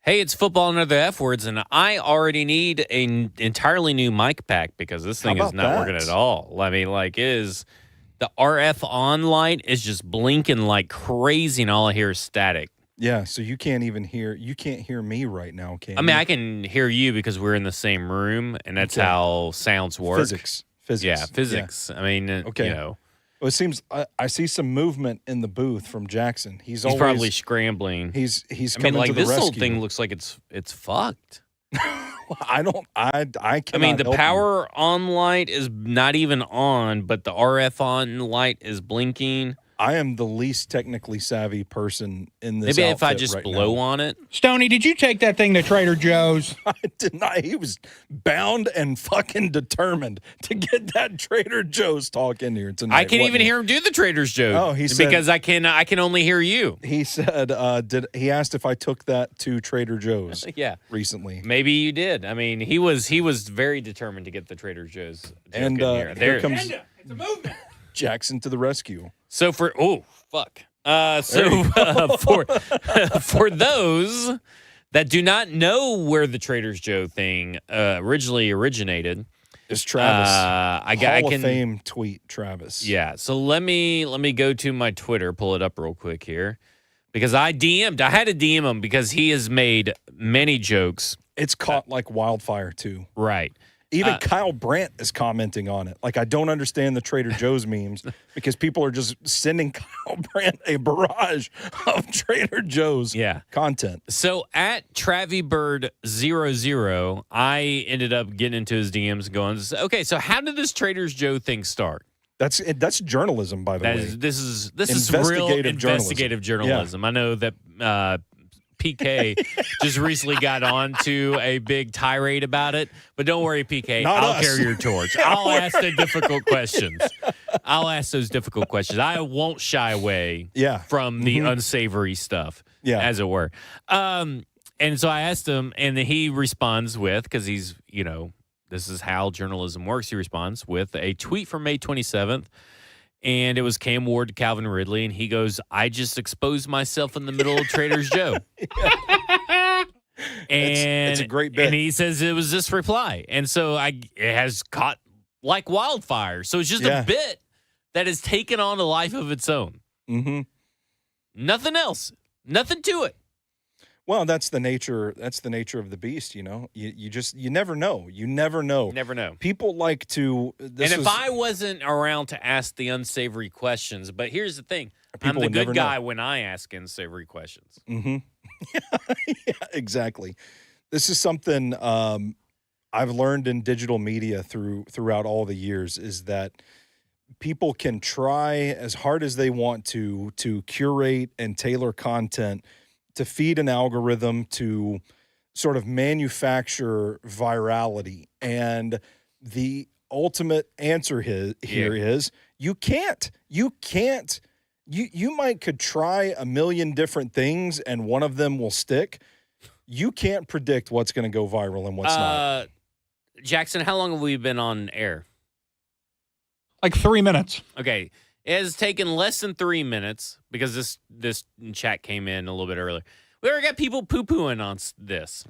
Hey, it's football and other F words, and I already need an entirely new mic pack because this thing is not working at all. I mean, is the RF on light is just blinking like crazy, and all I hear is static. Yeah, so you can't hear me right now, can you? I mean, I can hear you because we're in the same room, and that's how sounds work. Physics. Yeah, physics. Yeah. I mean, Well, it seems I see some movement in the booth from Jackson. He's probably scrambling. He's coming to the rescue. This whole thing looks like it's fucked. I cannot. I mean, the help power on light is not even on, but the RF on light is blinking. I am the least technically savvy person in this. Maybe if I just blow on it. Stoney, did you take that thing to Trader Joe's? I did not. He was bound and fucking determined to get that Trader Joe's talk in here tonight. I can't even hear him do the Trader Joe's. Oh, he said, because I can only hear you. He said, he asked if I took that to Trader Joe's? Yeah, recently. Maybe you did. I mean, he was very determined to get the Trader Joe's. And here comes it's a movement. Jackson to the rescue. So for for those that do not know where the Trader Joe thing originally originated, is Travis. Hall of can Fame tweet Travis. Yeah. So let me go to my Twitter, pull it up real quick here, because I had to DM him because he has made many jokes. It's caught like wildfire too. Right. Even Kyle Brandt is commenting on it. Like, I don't understand the Trader Joe's memes because people are just sending Kyle Brandt a barrage of Trader Joe's content. So at TravyBird00, I ended up getting into his DMs and going, okay, so how did this Trader Joe thing start? That's journalism, by the way. This is real investigative journalism. Yeah. I know that PK just recently got on to a big tirade about it. But don't worry, PK. I'll carry your torch. I'll ask the difficult questions. I'll ask those difficult questions. I won't shy away from the unsavory stuff, as it were. And so I asked him, and he responds with, because he's, this is how journalism works. He responds with a tweet from May 27th. And it was Cam Ward to Calvin Ridley, and he goes, "I just exposed myself in the middle of Trader Joe." And it's a great bit. And he says it was this reply. And so it has caught like wildfire. So it's just a bit that has taken on a life of its own. Mm-hmm. Nothing else. Nothing to it. Well, that's the nature of the beast, You never know. You never know. Never know. People like to. If I wasn't around to ask the unsavory questions, but here's the thing: I'm the good guy when I ask unsavory questions. Mm-hmm. Yeah, exactly. This is something I've learned in digital media throughout all the years is that people can try as hard as they want to curate and tailor content to feed an algorithm to sort of manufacture virality. And the ultimate answer here is you can't. You could try a million different things and one of them will stick. You can't predict what's going to go viral and what's not. Jackson, how long have we been on air? Like 3 minutes. Okay. It has taken less than 3 minutes because this chat came in a little bit earlier. We already got people poo-pooing on this.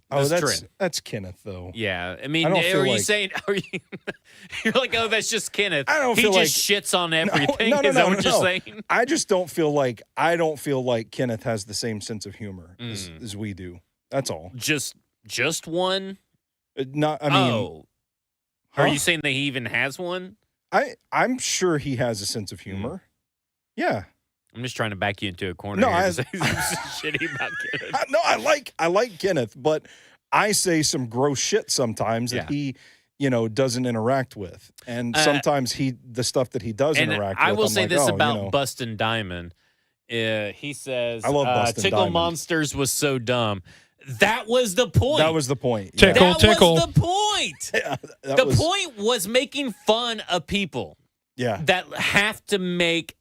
That's Kenneth, though. Yeah. I mean, you're like, oh, that's just Kenneth. He just shits on everything. No, Is that what you're saying? I just don't feel like Kenneth has the same sense of humor as we do. That's all. Just one? Are you saying that he even has one? I'm sure he has a sense of humor. Yeah. I'm just trying to back you into a corner. No, he's shitty about Kenneth. No, I like Kenneth, but I say some gross shit sometimes that he doesn't interact with. And sometimes the stuff that he does interact with. I will say like, this about Bustin' Diamond. He says, I love Bustin' Tickle Diamond. Monsters was so dumb. That was the point. That was the point. Tickle, tickle. Was the point. Yeah, the point was making fun of people. Yeah. That have to make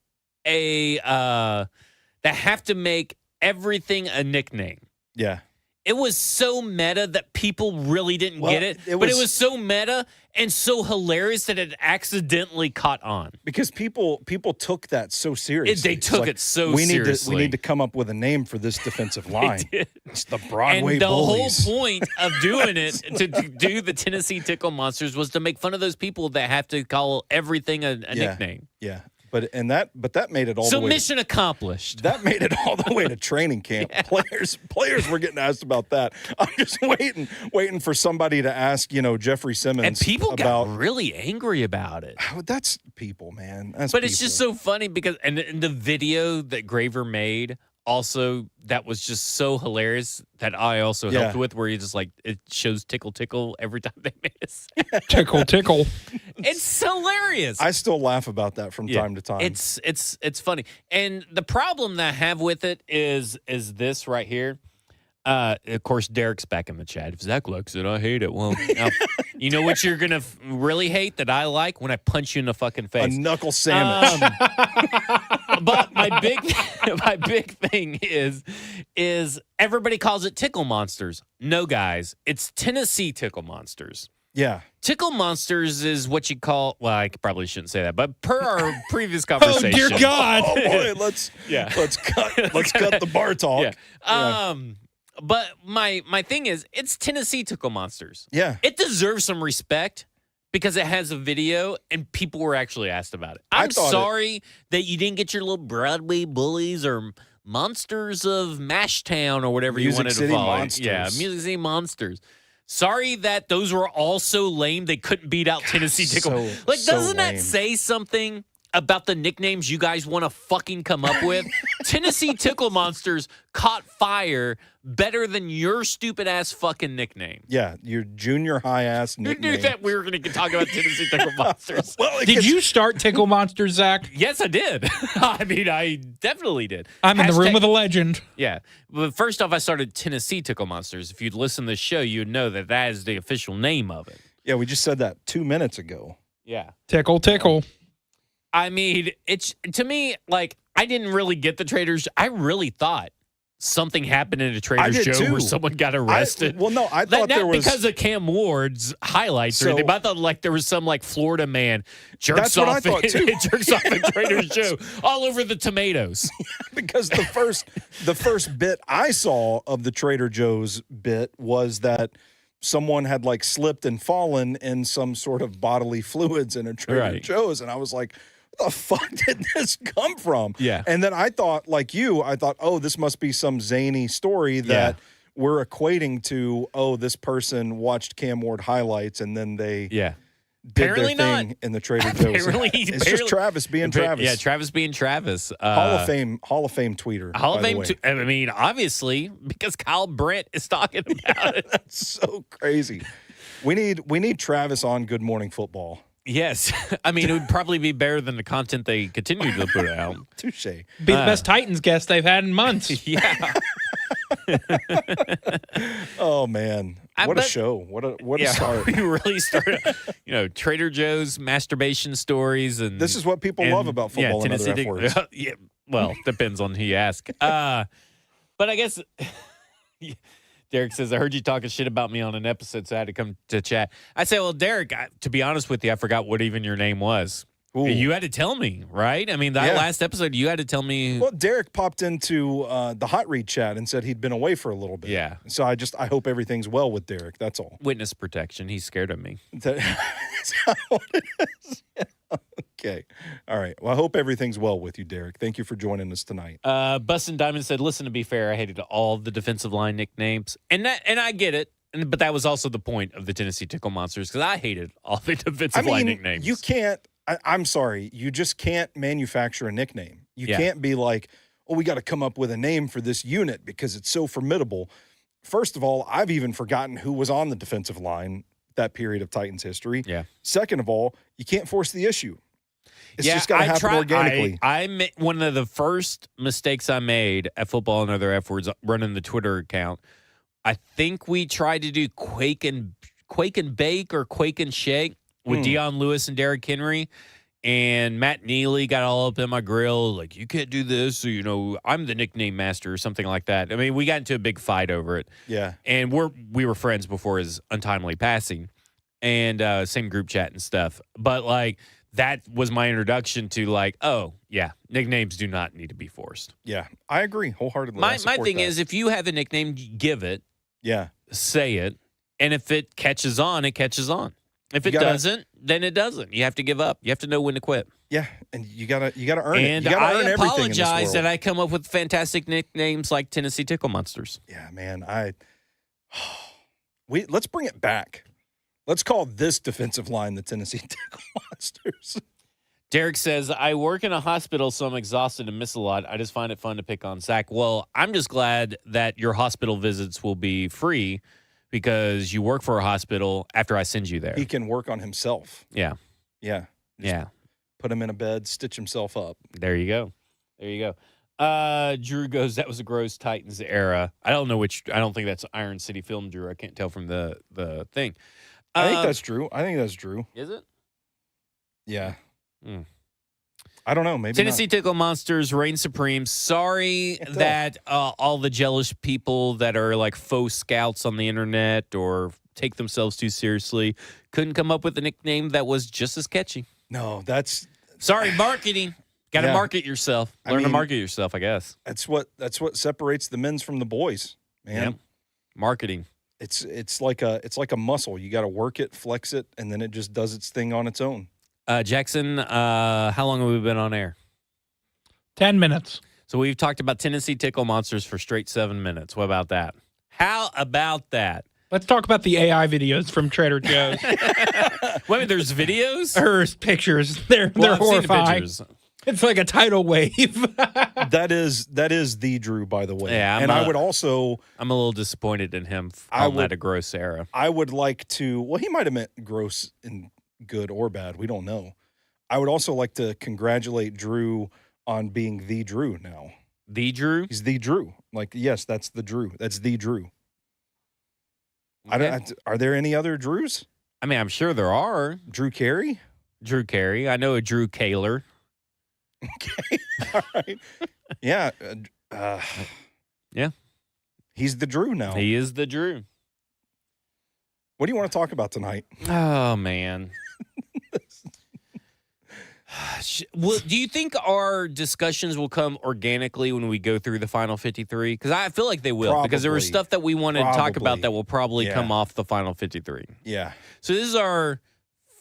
everything a nickname. Yeah. It was so meta that people really didn't get it. But it was so meta and so hilarious that it accidentally caught on. Because people took that so seriously. They took it so seriously. We need to come up with a name for this defensive line. It's the Broadway And the Bullies. whole point of doing it, to do the Tennessee Tickle Monsters, was to make fun of those people that have to call everything a nickname. Yeah. But that made it all the way. So mission accomplished. That made it all the way to training camp. Yeah. Players were getting asked about that. I'm just waiting for somebody to ask, Jeffrey Simmons. And people got really angry about it. That's people, man. It's just so funny because and the video that Graver made also, that was just so hilarious that I also helped with, where you just it shows tickle tickle every time they miss. Tickle tickle. It's hilarious. I still laugh about that from time to time. It's funny. And the problem that I have with it is this right here. Of course, Derek's back in the chat. If Zach likes it, I hate it. Well, you know what you're going to really hate that I like? When I punch you in the fucking face. A knuckle sandwich. But my big thing is everybody calls it Tickle Monsters. No, guys. It's Tennessee Tickle Monsters. Yeah. Tickle Monsters is what you call, well, I probably shouldn't say that, but per our previous conversation. Oh, dear God. Oh, boy, let's cut the bar talk. Yeah. But my thing is, it's Tennessee Tickle Monsters. Yeah. It deserves some respect because it has a video and people were actually asked about it. I'm sorry that you didn't get your little Broadway Bullies or Monsters of Mashtown or whatever you wanted to call it. Yeah, Music City Monsters. Sorry that those were all so lame they couldn't beat out Tennessee Tickle. Doesn't that say something about the nicknames you guys want to fucking come up with? Tennessee Tickle Monsters caught fire better than your stupid ass fucking nickname. Yeah, your junior high ass nickname. You knew that we were going to talk about Tennessee Tickle Monsters. Did you start Tickle Monsters, Zach? Yes, I did. I mean, I definitely did. I'm in the room with a legend. Yeah. But first off, I started Tennessee Tickle Monsters. If you'd listen to the show, you'd know that is the official name of it. Yeah, we just said that 2 minutes ago. Yeah. Tickle, tickle. I mean, it's to me, I didn't really get the Traders. I really thought something happened in a Trader Joe where someone got arrested. I thought there was... Not because of Cam Ward's highlights or anything, but I thought there was some Florida man jerks off at Trader Joe all over the tomatoes. Because the first bit I saw of the Trader Joe's bit was that someone had slipped and fallen in some sort of bodily fluids in a Trader Joe's, and I was like, what the fuck did this come from? Yeah. And then I thought, like you, oh, this must be some zany story that we're equating to, oh, this person watched Cam Ward highlights and then they did apparently their thing in the Trader Joe's. It's just Travis being Travis. Yeah, Travis being Travis. Hall of Fame tweeter. Hall of Fame. I mean, obviously, because Kyle Brent is talking about it. That's so crazy. We need Travis on Good Morning Football. Yes. I mean, it would probably be better than the content they continue to put out. Touche. Be the best Titans guest they've had in months. Yeah. Oh, man. What a show. What a start. We really started, Trader Joe's masturbation stories. And this is what people love about football and other F words. Yeah, well, depends on who you ask. But I guess... Derek says, I heard you talking shit about me on an episode, so I had to come to chat. I say, well, Derek, to be honest with you, I forgot what even your name was. Ooh. You had to tell me, right? I mean, that last episode, you had to tell me. Well, Derek popped into the Hot Read chat and said he'd been away for a little bit. Yeah. So I hope everything's well with Derek. That's all. Witness protection. He's scared of me. That's what it is. Yeah. Okay. All right. Well, I hope everything's well with you, Derek. Thank you for joining us tonight. Bustin' Diamond said, listen, to be fair, I hated all the defensive line nicknames. And I get it. But that was also the point of the Tennessee Tickle Monsters, because I hated all the defensive line nicknames. You can't. I'm sorry. You just can't manufacture a nickname. You can't be like, oh, we got to come up with a name for this unit because it's so formidable. First of all, I've even forgotten who was on the defensive line that period of Titans history. Yeah. Second of all, you can't force the issue. It's just got to happen organically. One of the first mistakes I made at Football and Other F Words running the Twitter account, I think we tried to do Quake and Bake or Quake and Shake with Deion Lewis and Derrick Henry. And Matt Neely got all up in my grill, like, you can't do this, so, I'm the nickname master or something like that. I mean, we got into a big fight over it. Yeah. And we were friends before his untimely passing, and same group chat and stuff. But, like, that was my introduction to, like, oh, yeah, nicknames do not need to be forced. Yeah, I agree wholeheartedly. My thing is, if you have a nickname, give it. Yeah. Say it. And if it catches on, it catches on. If it doesn't, then it doesn't. You have to give up. You have to know when to quit. Yeah, and you gotta earn it. And you gotta earn I everything apologize in this world. that I come up with fantastic nicknames like Tennessee Tickle Monsters. Yeah, man. Let's bring it back. Let's call this defensive line the Tennessee Tickle Monsters. Derek says, I work in a hospital, so I'm exhausted and miss a lot. I just find it fun to pick on Zach. Well, I'm just glad that your hospital visits will be free, because you work for a hospital after I send you there. He can work on himself. Yeah. Yeah. Yeah. Put him in a bed, stitch himself up. There you go. There you go. Drew goes, that was a gross Titans era. I don't think that's Iron City Film, Drew. I can't tell from the thing. I think that's Drew. Is it? Yeah. I don't know. Maybe Tennessee Tickle Monsters reign supreme. Sorry that all the jealous people that are like faux scouts on the internet or take themselves too seriously couldn't come up with a nickname that was just as catchy. No, that's sorry, marketing. Got to market yourself. Learn to market yourself, I guess. That's what separates the men's from the boys, man. Yep. Marketing. It's like a muscle. You got to work it, flex it, and then it just does its thing on its own. Jackson, how long have we been on air? 10 minutes. So we've talked about Tennessee Tickle Monsters for straight 7 minutes. What about that? How about that? Let's talk about the AI videos from Trader Joe's. Wait, there's videos? Or pictures. They're horrifying. It's like a tidal wave. That is the Drew, by the way. Yeah, I'm a little disappointed in him calling that a gross era. I would like to. Well, he might have meant gross in good or bad. We don't know. I would also like to congratulate Drew on being the Drew now. The Drew? He's the Drew. Like, yes, that's the Drew. That's the Drew. Okay. Are there any other Drews? I mean, I'm sure there are. Drew Carey? Drew Carey. I know a Drew Kaler. Okay. All right. Yeah. Yeah. He's the Drew now. He is the Drew. What do you want to talk about tonight? Oh, man. Well, do you think our discussions will come organically when we go through the final 53? Because I feel like they will. Probably. Because there was stuff that we wanted to talk about that will probably come off the final 53. Yeah. So this is our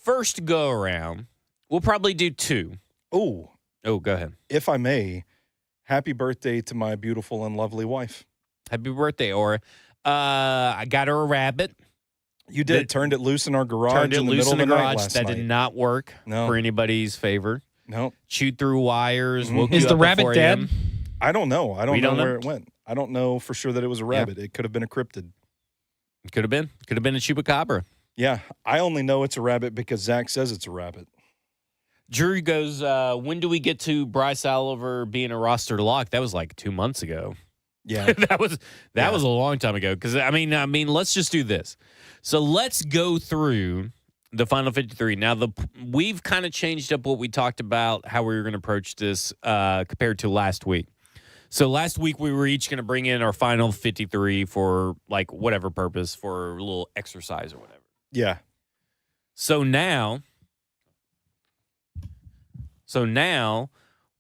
first go-around. We'll probably do 2. Oh, go ahead. If I may, happy birthday to my beautiful and lovely wife. Happy birthday, Aura. I got her a rabbit. You did. Turned it loose in our garage. Turned it loose in the garage. That did not work for anybody's favor. No. Chewed through wires. Mm-hmm. Woke Is you the up rabbit dead? I don't know. I don't know where it went. I don't know for sure that it was a rabbit. Yeah. It could have been a cryptid. Could have been. Could have been a chupacabra. Yeah. I only know it's a rabbit because Zach says it's a rabbit. Drew goes, when do we get to Bryce Oliver being a roster lock? That was like 2 months ago. Yeah. that was a long time ago. Because, I mean, let's just do this. So let's go through the final 53. Now, we've kind of changed up what we talked about, how we were going to approach this compared to last week. So last week, we were each going to bring in our final 53 for, like, whatever purpose, for a little exercise or whatever. Yeah. So now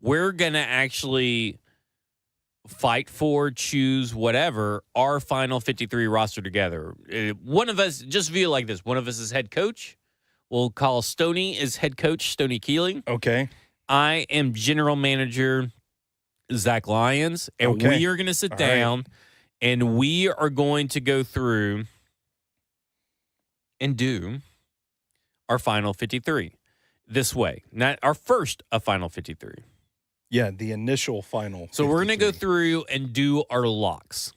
we're going to actually fight for, choose, whatever, our final 53 roster together. One of us, just view it like this. One of us is head coach. We'll call Stoney as head coach, Stoney Keeling. Okay. I am general manager, Zach Lyons. And we are going to sit down and we are going to go through and do our final 53 this way. Not our first final 53. Yeah, the initial final. So 53. we're going to go through and do our locks.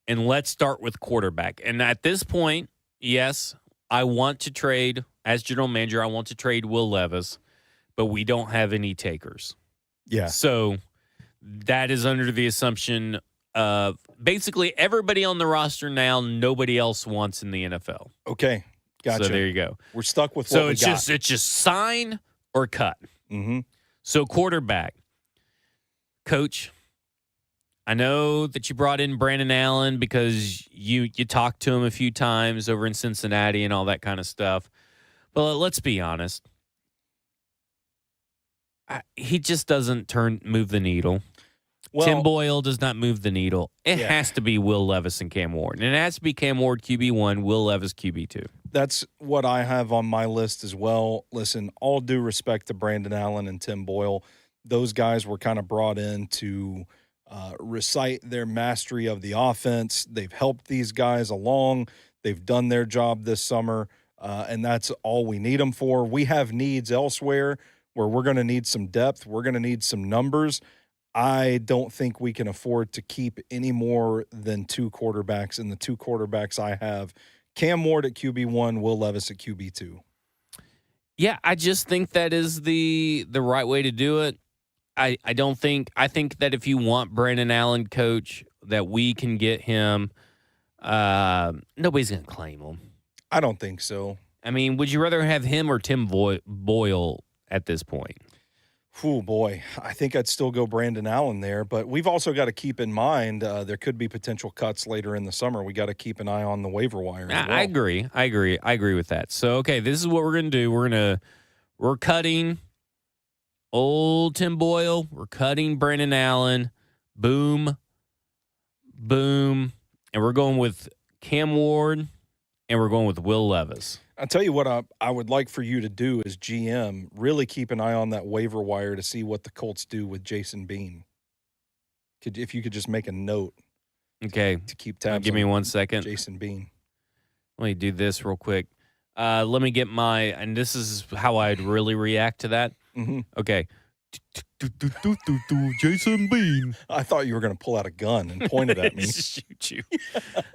And let's start with quarterback. And at this point, yes, I want to trade, as general manager, I want to trade Will Levis, but we don't have any takers. Yeah. So that is under the assumption of basically everybody on the roster now, nobody else wants in the NFL. Okay. Gotcha. So there you go. We're stuck with what we got. So it's just sign or cut. Mm-hmm. So quarterback. Coach, I know that you brought in Brandon Allen because you talked to him a few times over in Cincinnati and all that kind of stuff. But let's be honest. He just doesn't move the needle. Well, Tim Boyle does not move the needle. It has to be Will Levis and Cam Ward. And it has to be Cam Ward QB1, Will Levis QB2. That's what I have on my list as well. Listen, all due respect to Brandon Allen and Tim Boyle, those guys were kind of brought in to recite their mastery of the offense. They've helped these guys along. They've done their job this summer, and that's all we need them for. We have needs elsewhere where we're going to need some depth. We're going to need some numbers. I don't think we can afford to keep any more than two quarterbacks, and the two quarterbacks I have, Cam Ward at QB1, Will Levis at QB2. Yeah, I just think that is the right way to do it. I think that if you want Brandon Allen, coach, that we can get him. Nobody's going to claim him. I don't think so. I mean, would you rather have him or Tim Boyle at this point? Oh, boy. I think I'd still go Brandon Allen there, but we've also got to keep in mind there could be potential cuts later in the summer. We got to keep an eye on the waiver wire as well. I agree with that. So, okay, this is what we're going to do. We're cutting old Tim Boyle. We're cutting Brandon Allen. Boom. Boom. And we're going with Cam Ward, and we're going with Will Levis. I'll tell you what I would like for you to do as GM, really keep an eye on that waiver wire to see what the Colts do with Jason Bean. If you could just make a note. Okay. To keep tabs Give me 1 second. Jason Bean. Let me do this real quick. Let me get and this is how I'd really react to that. Mm-hmm. Okay. Jason Bean. I thought you were going to pull out a gun and point it at me. Shoot you.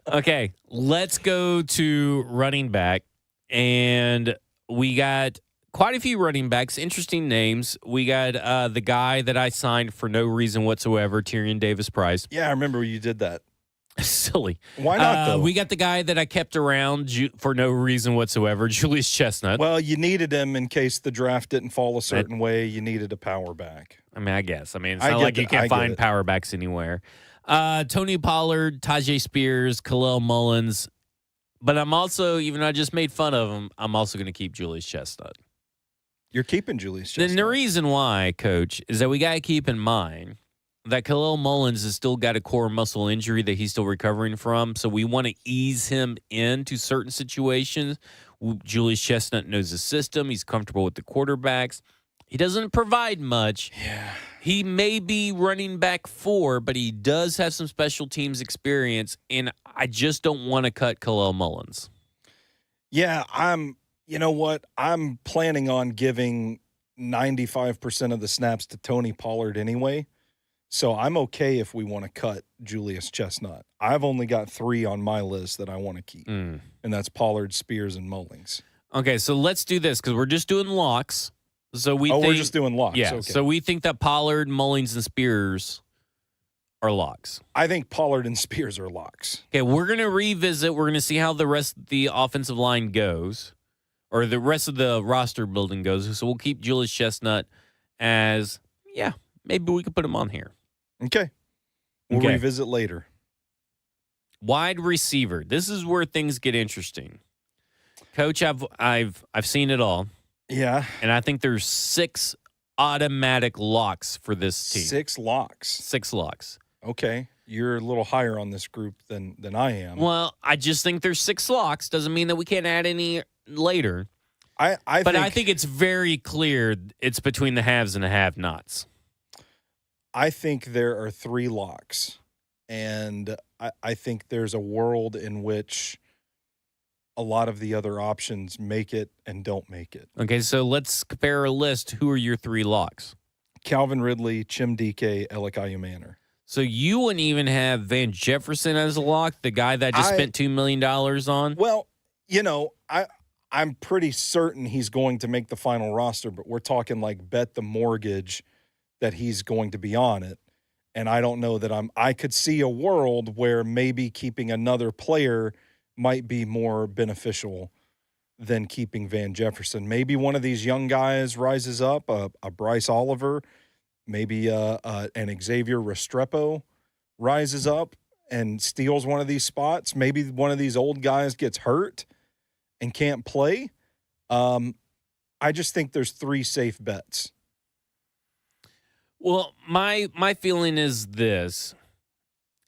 Okay, let's go to running back. And we got quite a few running backs, interesting names. We got the guy that I signed for no reason whatsoever, Tyrion Davis-Price. Yeah, I remember you did that. Silly. Why not, though? We got the guy that I kept around for no reason whatsoever, Julius Chestnut. Well, you needed him in case the draft didn't fall a certain way. You needed a power back. I mean, I guess. I mean, it's not like you can't find power backs anywhere. Tony Pollard, Tajay Spears, Khalil Mullins. But I'm also, even though I just made fun of him, I'm also going to keep Julius Chestnut. You're keeping Julius Chestnut. Then the reason why, Coach, is that we got to keep in mind that Khalil Mullins has still got a core muscle injury that he's still recovering from. So we want to ease him into certain situations. Julius Chestnut knows the system. He's comfortable with the quarterbacks. He doesn't provide much. Yeah. He may be running back 4, but he does have some special teams experience, and I just don't want to cut Khalil Mullins. Yeah, you know what? I'm planning on giving 95% of the snaps to Tony Pollard anyway. So I'm okay if we want to cut Julius Chestnut. I've only got 3 on my list that I want to keep, and that's Pollard, Spears, and Mullings. Okay, so let's do this because we're just doing locks. So we're just doing locks. Yeah, okay. So we think that Pollard, Mullings, and Spears are locks. I think Pollard and Spears are locks. Okay, we're going to revisit. We're going to see how the rest of the offensive line goes, or the rest of the roster building goes. So we'll keep Julius Chestnut as, maybe we could put him on here. Okay. We'll revisit later. Wide receiver. This is where things get interesting. Coach, I've seen it all. Yeah. And I think there's 6 automatic locks for this team. 6 locks. 6 locks. Okay. You're a little higher on this group than I am. Well, I just think there's 6 locks. Doesn't mean that we can't add any later. I think it's very clear it's between the haves and the have-nots. I think there are 3 locks. And I think there's a world in which a lot of the other options make it and don't make it. Okay, so let's compare a list. Who are your 3 locks? Calvin Ridley, Chim Dike, Alec Ayumanor. So you wouldn't even have Van Jefferson as a lock, the guy that just spent $2 million on? Well, I'm pretty certain he's going to make the final roster, but we're talking like bet the mortgage that he's going to be on it. And I don't know that I could see a world where maybe keeping another player might be more beneficial than keeping Van Jefferson. Maybe one of these young guys rises up, a Bryce Oliver, maybe an Xavier Restrepo rises up and steals one of these spots. Maybe one of these old guys gets hurt and can't play. I just think there's 3 safe bets. Well, my feeling is this,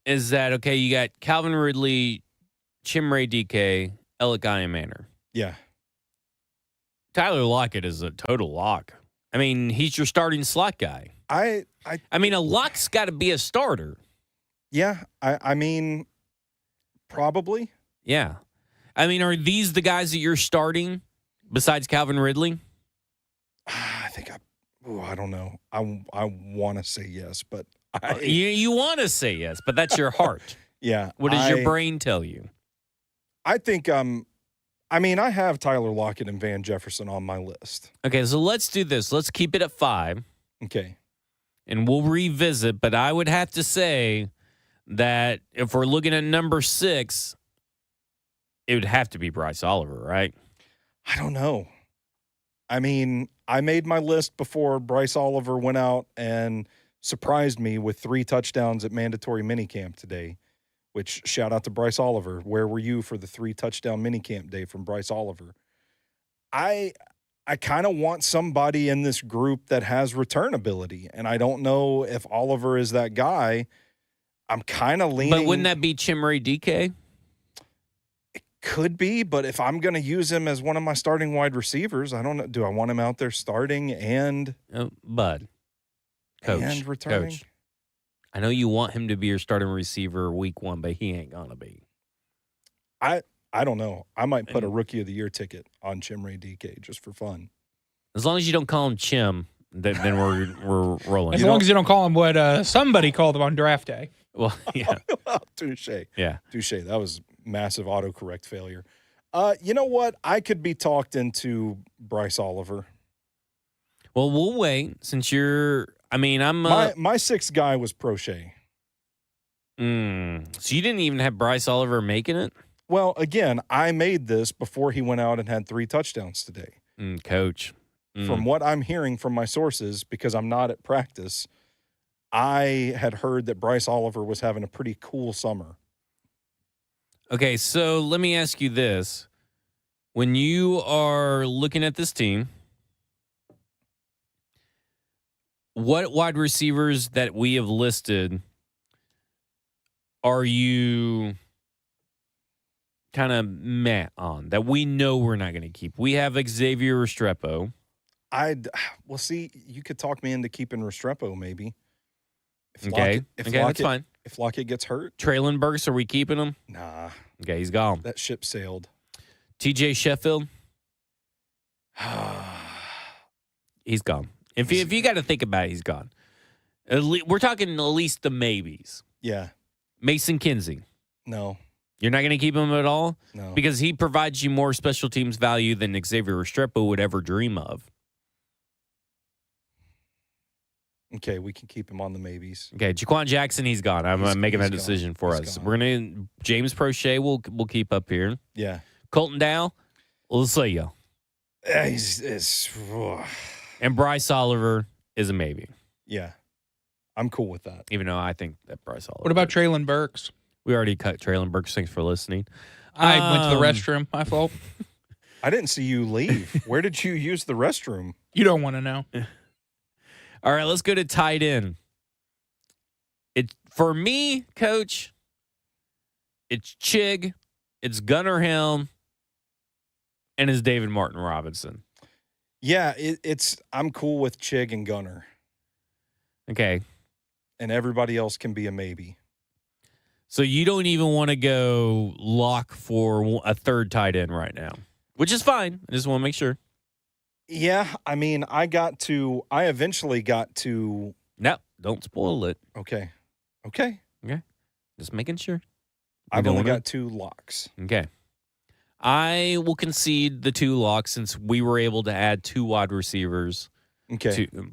is that, okay, you got Calvin Ridley, Chimere Dike, Elikaya Manor. Yeah. Tyler Lockett is a total lock. I mean, he's your starting slot guy. I mean, a lock's got to be a starter. Yeah, I mean, probably. Yeah. I mean, are these the guys that you're starting besides Calvin Ridley? I think I don't know. I want to say yes, but you want to say yes, but that's your heart. Yeah. What does your brain tell you? I think I mean, I have Tyler Lockett and Van Jefferson on my list. Okay, so let's do this. Let's keep it at 5. Okay. And we'll revisit, but I would have to say that if we're looking at number 6, it would have to be Bryce Oliver, right? I don't know. I mean, I made my list before Bryce Oliver went out and surprised me with 3 touchdowns at mandatory minicamp today, which shout out to Bryce Oliver. Where were you for the 3 touchdown minicamp day from Bryce Oliver? I kind of want somebody in this group that has return ability, and I don't know if Oliver is that guy. I'm kind of leaning. But wouldn't that be Chimere Dike? Could be, but if I'm going to use him as one of my starting wide receivers, I don't know. Do I want him out there starting and Bud, coach, and returning? Coach, I know you want him to be your starting receiver week 1, but he ain't gonna be. I don't know. I might put a Rookie of the Year ticket on Chimere Dike just for fun. As long as you don't call him Chim, then we're rolling. As long as you don't call him what somebody called him on draft day. Well, yeah. Touche. Yeah. Touche. That was massive autocorrect failure. You know what? I could be talked into Bryce Oliver. Well, we'll wait since you're. I mean, I'm. My 6th guy was Prochet. So you didn't even have Bryce Oliver making it? Well, again, I made this before he went out and had 3 touchdowns today. Coach. From what I'm hearing from my sources, because I'm not at practice, I had heard that Bryce Oliver was having a pretty cool summer. Okay, so let me ask you this. When you are looking at this team, what wide receivers that we have listed are you kind of meh on that we know we're not going to keep? We have Xavier Restrepo. Well, see, you could talk me into keeping Restrepo maybe. That's fine. If Lockett gets hurt. Traylon Burks, are we keeping him? Nah. Okay, he's gone. That ship sailed. TJ Sheffield? He's gone. If you got to think about it, he's gone. We're talking at least the maybes. Yeah. Mason Kinsey? No. You're not going to keep him at all? No. Because he provides you more special teams value than Xavier Restrepo would ever dream of. Okay, we can keep him on the maybes. Okay, Jaquan Jackson, he's gone. I'm making that decision for us. Gone. We're gonna James Prochet. We'll keep up here. Yeah, Colton Dow, we'll see you. And Bryce Oliver is a maybe. Yeah, I'm cool with that. Even though I think that Bryce Oliver. What about Traylon Burks? We already cut Traylon Burks. Thanks for listening. I went to the restroom. My fault. I didn't see you leave. Where did you use the restroom? You don't want to know. All right, let's go to tight end. For me, Coach, it's Chig, it's Gunnar Helm, and it's David Martin Robinson. Yeah, I'm cool with Chig and Gunnar. Okay. And everybody else can be a maybe. So you don't even want to go lock for a third tight end right now, which is fine. I just want to make sure. Yeah, I mean, I eventually got to. No, don't spoil it. Okay. Just making sure. I've only got 2 locks. Okay. I will concede the 2 locks since we were able to add 2 wide receivers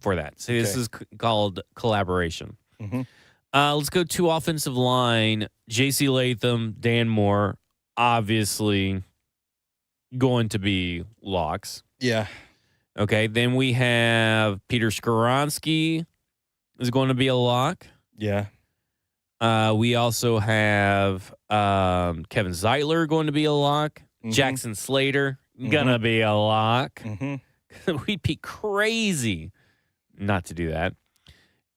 for that. So this is called collaboration. Mm-hmm. Let's go to offensive line. J.C. Latham, Dan Moore, obviously going to be locks. Yeah. Okay, then we have Peter Skoronski is going to be a lock. Yeah. We also have Kevin Zeitler going to be a lock. Mm-hmm. Jackson Slater gonna be a lock. Mm-hmm. We'd be crazy not to do that.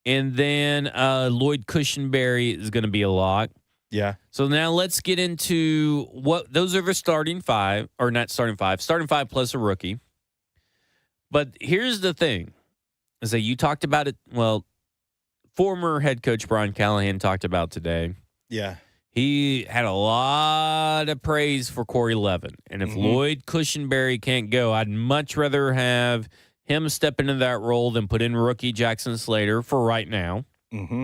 And then Lloyd Cushenberry is going to be a lock. Yeah. So now let's get into what those are the starting 5, or not starting 5, starting 5 plus a rookie. But here's the thing, is that you talked about it. Well, former head coach Brian Callahan talked about today. Yeah. He had a lot of praise for Corey Levin. And if Lloyd Cushenberry can't go, I'd much rather have him step into that role than put in rookie Jackson Slater for right now. Mm-hmm.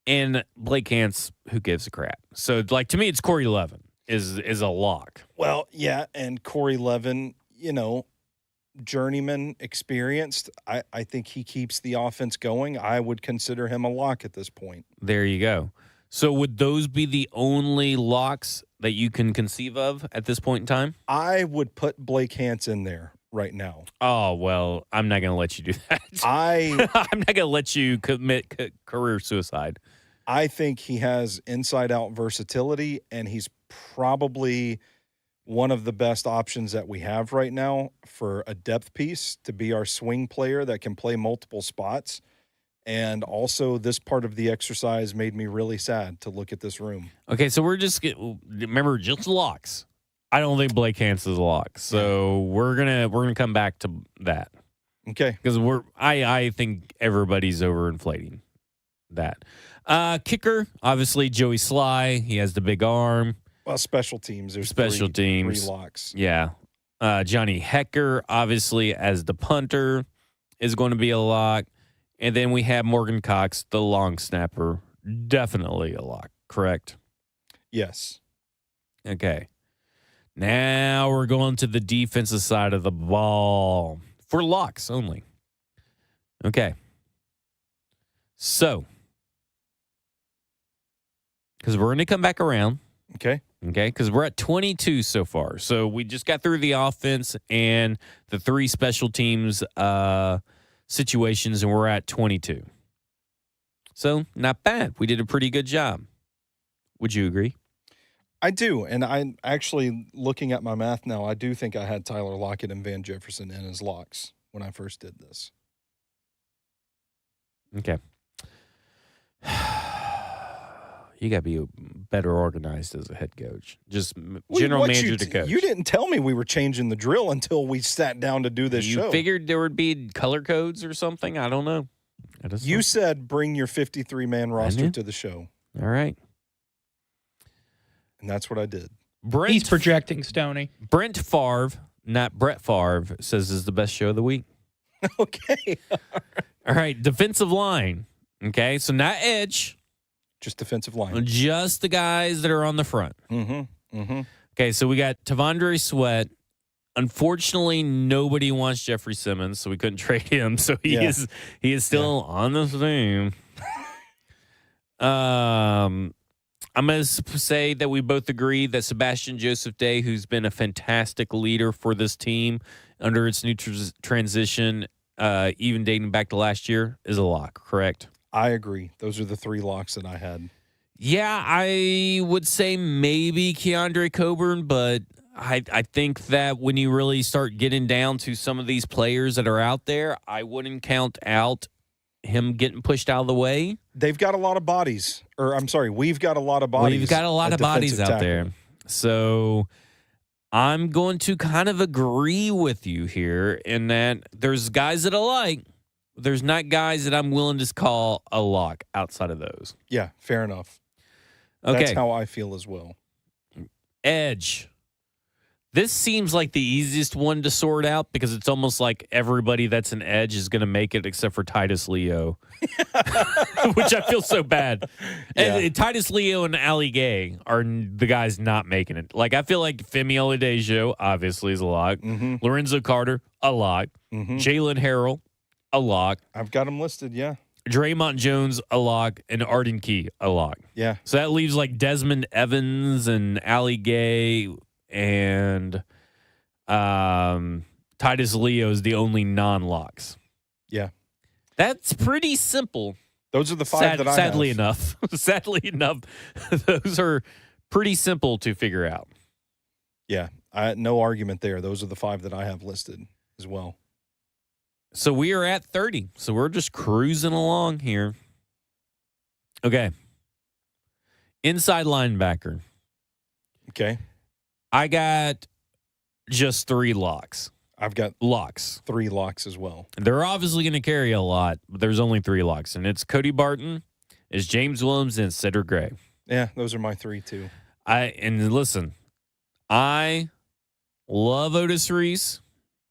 And Blake Hance, who gives a crap? So, like, to me, it's Corey Levin is a lock. Well, yeah, and Corey Levin, journeyman, experienced. I think he keeps the offense going. I would consider him a lock at this point. There you go. So would those be the only locks that you can conceive of at this point in time? I would put Blake Hance in there right now. Oh, well, I'm not going to let you do that. I'm not going to let you commit career suicide. I think he has inside-out versatility, and he's probably one of the best options that we have right now for a depth piece to be our swing player that can play multiple spots. And also, this part of the exercise made me really sad to look at this room. Okay, so we're just remember just locks. I don't think Blake Hance is a lock, so we're gonna come back to that. Okay, because I think everybody's overinflating that. Kicker, obviously Joey Sly. He has the big arm. Well, special teams. There's special teams. 3 locks. Yeah, Johnny Hecker, obviously as the punter, is going to be a lock. And then we have Morgan Cox, the long snapper, definitely a lock, correct? Yes. Okay. Now we're going to the defensive side of the ball for locks only. Okay. So, because we're going to come back around. Okay. Okay, because we're at 22 so far. So we just got through the offense and the 3 special teams situations, and we're at 22. So, not bad. We did a pretty good job. Would you agree? I do, and I'm actually looking at my math now. I do think I had Tyler Lockett and Van Jefferson in as locks when I first did this. Okay. You got to be better organized as a head coach. Just general manager to coach. You didn't tell me we were changing the drill until we sat down to do this show. You figured there would be color codes or something? I don't know. You said bring your 53-man roster to the show. All right. And that's what I did. He's projecting, Stoney. Brent Favre, not Brett Favre, says is the best show of the week. Okay. All right. Defensive line. Okay. So not edge. Just defensive line. Just the guys that are on the front. Mm-hmm. Mm-hmm. Okay, so we got Tavondre Sweat. Unfortunately, nobody wants Jeffrey Simmons, so we couldn't trade him. So he is still on the team. I'm going to say that we both agree that Sebastian Joseph Day, who's been a fantastic leader for this team under its new transition, even dating back to last year, is a lock, correct? I agree. Those are the 3 locks that I had. Yeah, I would say maybe Keandre Coburn, but I think that when you really start getting down to some of these players that are out there, I wouldn't count out him getting pushed out of the way. They've got a lot of bodies. Or, I'm sorry, we've got a lot of bodies. We've got a lot of bodies out there. So I'm going to kind of agree with you here in that there's guys that I like. There's not guys that I'm willing to call a lock outside of those. Yeah, fair enough. Okay. That's how I feel as well. Edge. This seems like the easiest one to sort out because it's almost like everybody that's an edge is going to make it except for Titus Leo, which I feel so bad. Yeah. And Titus Leo and Ali Gay are the guys not making it. Like, I feel like Femi Oladejo, obviously, is a lock. Mm-hmm. Lorenzo Carter, a lock. Mm-hmm. Jalen Harrell, a lock. I've got him listed, yeah. Draymond Jones, a lock. And Arden Key, a lock. Yeah. So that leaves like Desmond Evans and Ali Gay and Titus Leo is the only non-locks. Yeah. That's pretty simple. Those are the five that I sadly have. enough, those are pretty simple to figure out. Yeah. No argument there. Those are the five that I have listed as well. So we are at 30. So we're just cruising along here. Okay. Inside linebacker. Okay. I got just 3 locks. I've got locks. 3 locks as well. They're obviously going to carry a lot, but there's only 3 locks. And it's Cody Barton, it's James Williams, and Cedric Gray. Yeah, those are my 3 too. And listen, I love Otis Reese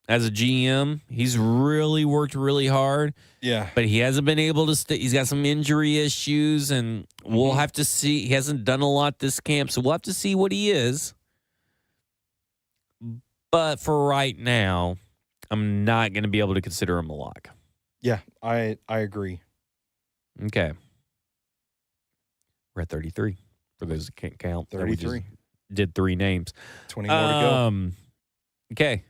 as a GM. He's really worked really hard. Yeah. But he hasn't been able to stay. He's got some injury issues, and we'll have to see. He hasn't done a lot this camp, so we'll have to see what he is. But for right now, I'm not going to be able to consider him a lock. Yeah, I agree. Okay. We're at 33 for those that can't count. 33. We just did 3 names. 20 more to go. Okay.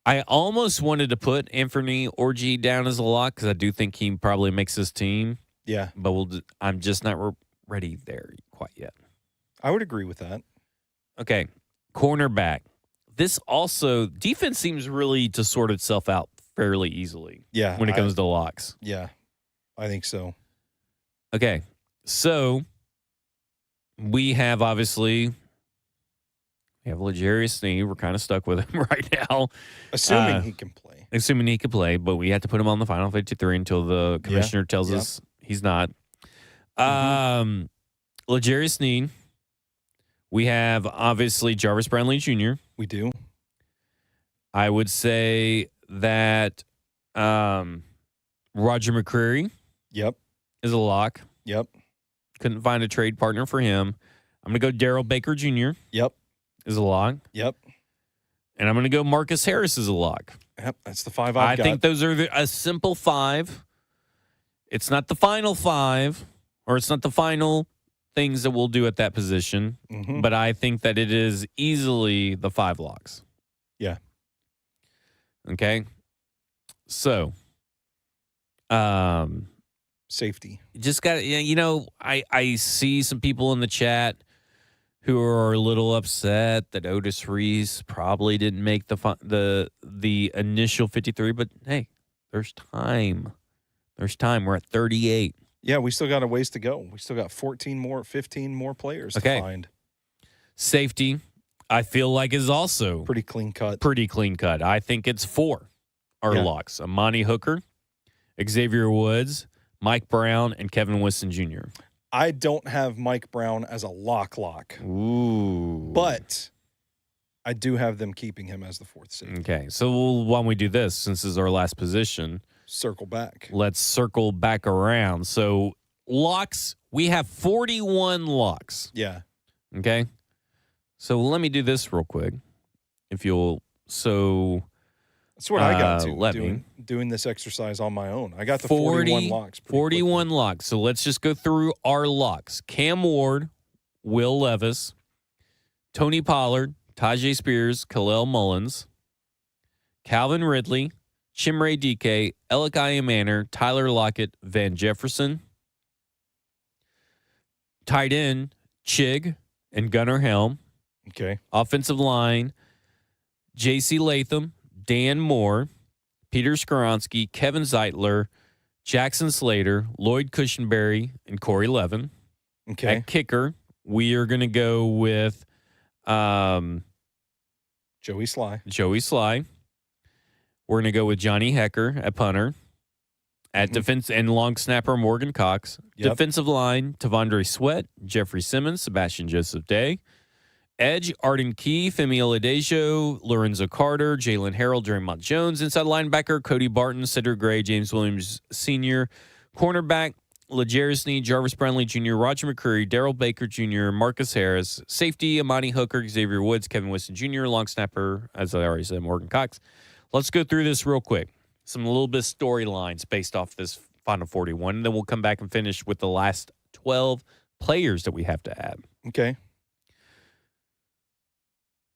I almost wanted to put Anthony Orji down as a lock because I do think he probably makes his team. Yeah. But I'm just not ready there quite yet. I would agree with that. Okay. Cornerback. This also, defense seems really to sort itself out fairly easily. Yeah. When it comes to locks. Yeah. I think so. Okay. So we have obviously L'Jarius Sneed. We're kind of stuck with him right now. Assuming he can play. Assuming he can play, but we have to put him on the final 53 until the commissioner tells us he's not. L'Jarius Sneed. We have obviously Jarvis Brownlee Jr. We do. I would say that Roger McCreary is a lock. Yep. Couldn't find a trade partner for him. I'm going to go Daryl Baker Jr. Yep. Is a lock. Yep. And I'm going to go Marcus Harris as a lock. Yep. That's the 5 I've got. I think those are a simple 5. It's not the final 5, or it's not the final things that we'll do at that position, but I think that it is easily the 5 locks. Yeah. Okay. So, safety. Just got, I see some people in the chat who are a little upset that Otis Reese probably didn't make the initial 53, but hey, there's time. There's time. We're at 38. Yeah, we still got a ways to go. We still got 15 more players to find. Safety, I feel like, is also pretty clean cut. I think it's 4 are locks. Amani Hooker, Xavier Woods, Mike Brown, and Kevin Wilson Jr. I don't have Mike Brown as a lock. Ooh. But I do have them keeping him as the 4th safety. Okay, so why don't we do this, since this is our last position? Circle back. Let's circle back around. So locks, we have 41 locks. Yeah. Okay. So let me do this real quick. If you'll, so that's what I got to doing this exercise on my own. I got the 41 locks. 41 locks. So let's just go through our locks. Cam Ward, Will Levis, Tony Pollard, Tajay Spears, Khalil Mullins, Calvin Ridley, Chimere Dike, Elikai Manor, Tyler Lockett, Van Jefferson. Tight end, Chig and Gunnar Helm. Okay. Offensive line, J.C. Latham, Dan Moore, Peter Skoronski, Kevin Zeitler, Jackson Slater, Lloyd Cushenberry, and Corey Levin. Okay. At kicker, we are going to go with Joey Sly. We're going to go with Johnny Hecker at punter. At defense and long snapper, Morgan Cox. Defensive line, Tavondre Sweat, Jeffrey Simmons, Sebastian Joseph Day. Edge, Arden Key, Femi Oladejo, Lorenzo Carter, Jalen Harrell, Draymond Jones. Inside linebacker, Cody Barton, Cedric Gray, James Williams Sr. Cornerback, L'Jarius Sneed, Jarvis Brownlee Jr., Roger McCreary, Darrell Baker Jr., Marcus Harris. Safety, Amani Hooker, Xavier Woods, Kevin Winston Jr., long snapper, as I already said, Morgan Cox. Let's go through this real quick. Some little bit of storylines based off this Final 41. Then we'll come back and finish with the last 12 players that we have to add. Okay.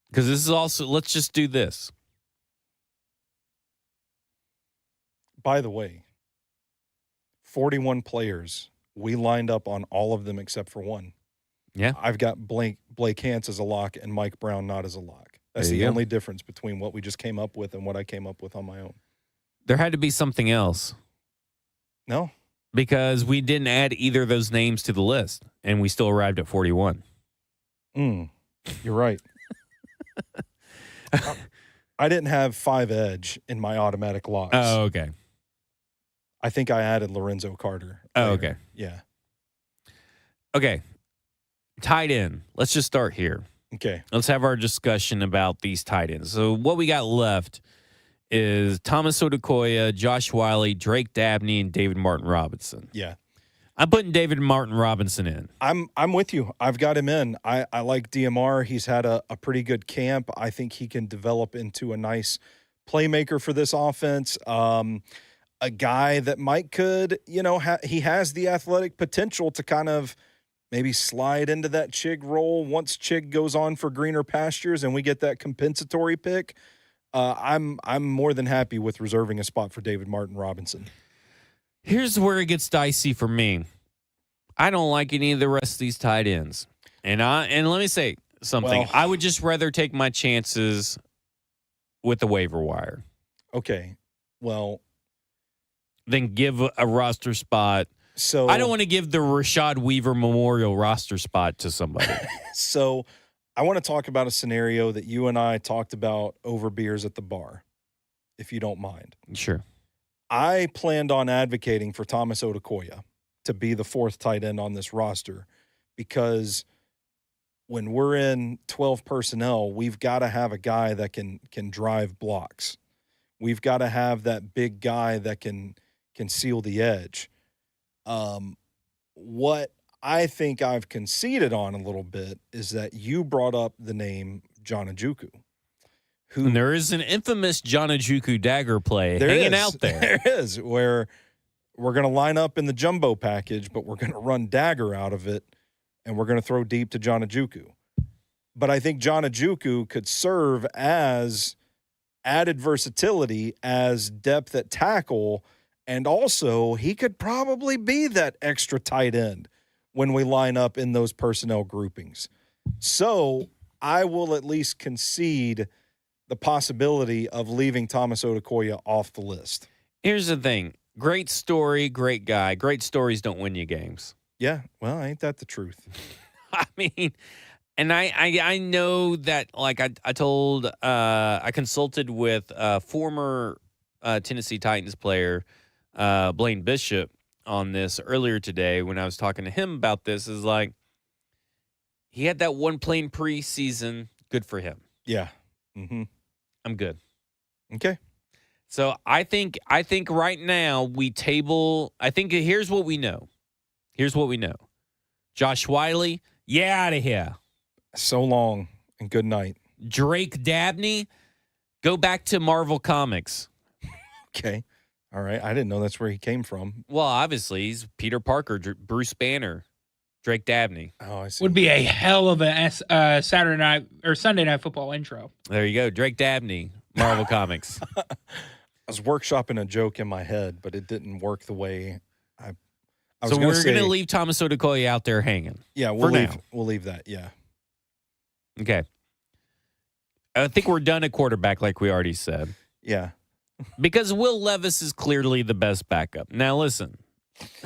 Because this is also, let's just do this. By the way, 41 players. We lined up on all of them except for one. Yeah. I've got Blake Hance as a lock and Mike Brown not as a lock. That's the only difference between what we just came up with and what I came up with on my own. There had to be something else. No. Because we didn't add either of those names to the list, and we still arrived at 41. You're right. I didn't have 5 edge in my automatic locks. Oh, okay. I think I added Lorenzo Carter. Oh, okay. Yeah. Okay. Tight end. Let's just start here. Okay. Let's have our discussion about these tight ends. So what we got left is Thomas Odukoya, Josh Wiley, Drake Dabney, and David Martin Robinson. Yeah. I'm putting David Martin Robinson in. I'm with you. I've got him in. I like DMR. He's had a pretty good camp. I think he can develop into a nice playmaker for this offense. A guy that could, he has the athletic potential to kind of maybe slide into that Chig role once Chig goes on for greener pastures and we get that compensatory pick. I'm more than happy with reserving a spot for David Martin Robinson. Here's where it gets dicey for me. I don't like any of the rest of these tight ends. And let me say something. Well, I would just rather take my chances with the waiver wire. Okay. Well, than give a roster spot. So I don't want to give the Rashad Weaver Memorial roster spot to somebody. So I want to talk about a scenario that you and I talked about over beers at the bar, if you don't mind. Sure. I planned on advocating for Thomas Odukoya to be the 4th tight end on this roster because when we're in 12 personnel, we've got to have a guy that can drive blocks. We've got to have that big guy that can seal the edge. What I think I've conceded on a little bit is that you brought up the name John Ojukwu. And there is an infamous John Ojukwu dagger play hanging out there. There is, where we're going to line up in the jumbo package, but we're going to run dagger out of it, and we're going to throw deep to John Ojukwu. But I think John Ojukwu could serve as added versatility, as depth at tackle, and also he could probably be that extra tight end when we line up in those personnel groupings. So I will at least concede the possibility of leaving Thomas Odukoya off the list. Here's the thing. Great story, great guy. Great stories don't win you games. Yeah, well, ain't that the truth? I mean, and I know that, like I consulted with former Tennessee Titans player Blaine Bishop on this earlier today when I was talking to him about this. Is like, he had that one playing preseason. Good for him. Yeah. Mm-hmm. I'm good. Okay. So I think right now we table. I think here's what we know. Josh Wiley, out of here. So long and good night. Drake Dabney, go back to Marvel Comics. Okay. All right. I didn't know that's where he came from. Well, obviously, he's Peter Parker, Bruce Banner, Drake Dabney. Oh, I see. Would be a hell of a Saturday night or Sunday Night Football intro. There you go. Drake Dabney, Marvel Comics. I was workshopping a joke in my head, but it didn't work the way I was. So we're going to leave Thomas Odukoya out there hanging. Yeah, we'll leave that. Yeah. Okay. I think we're done at quarterback, like we already said. Yeah. Because Will Levis is clearly the best backup. Now listen,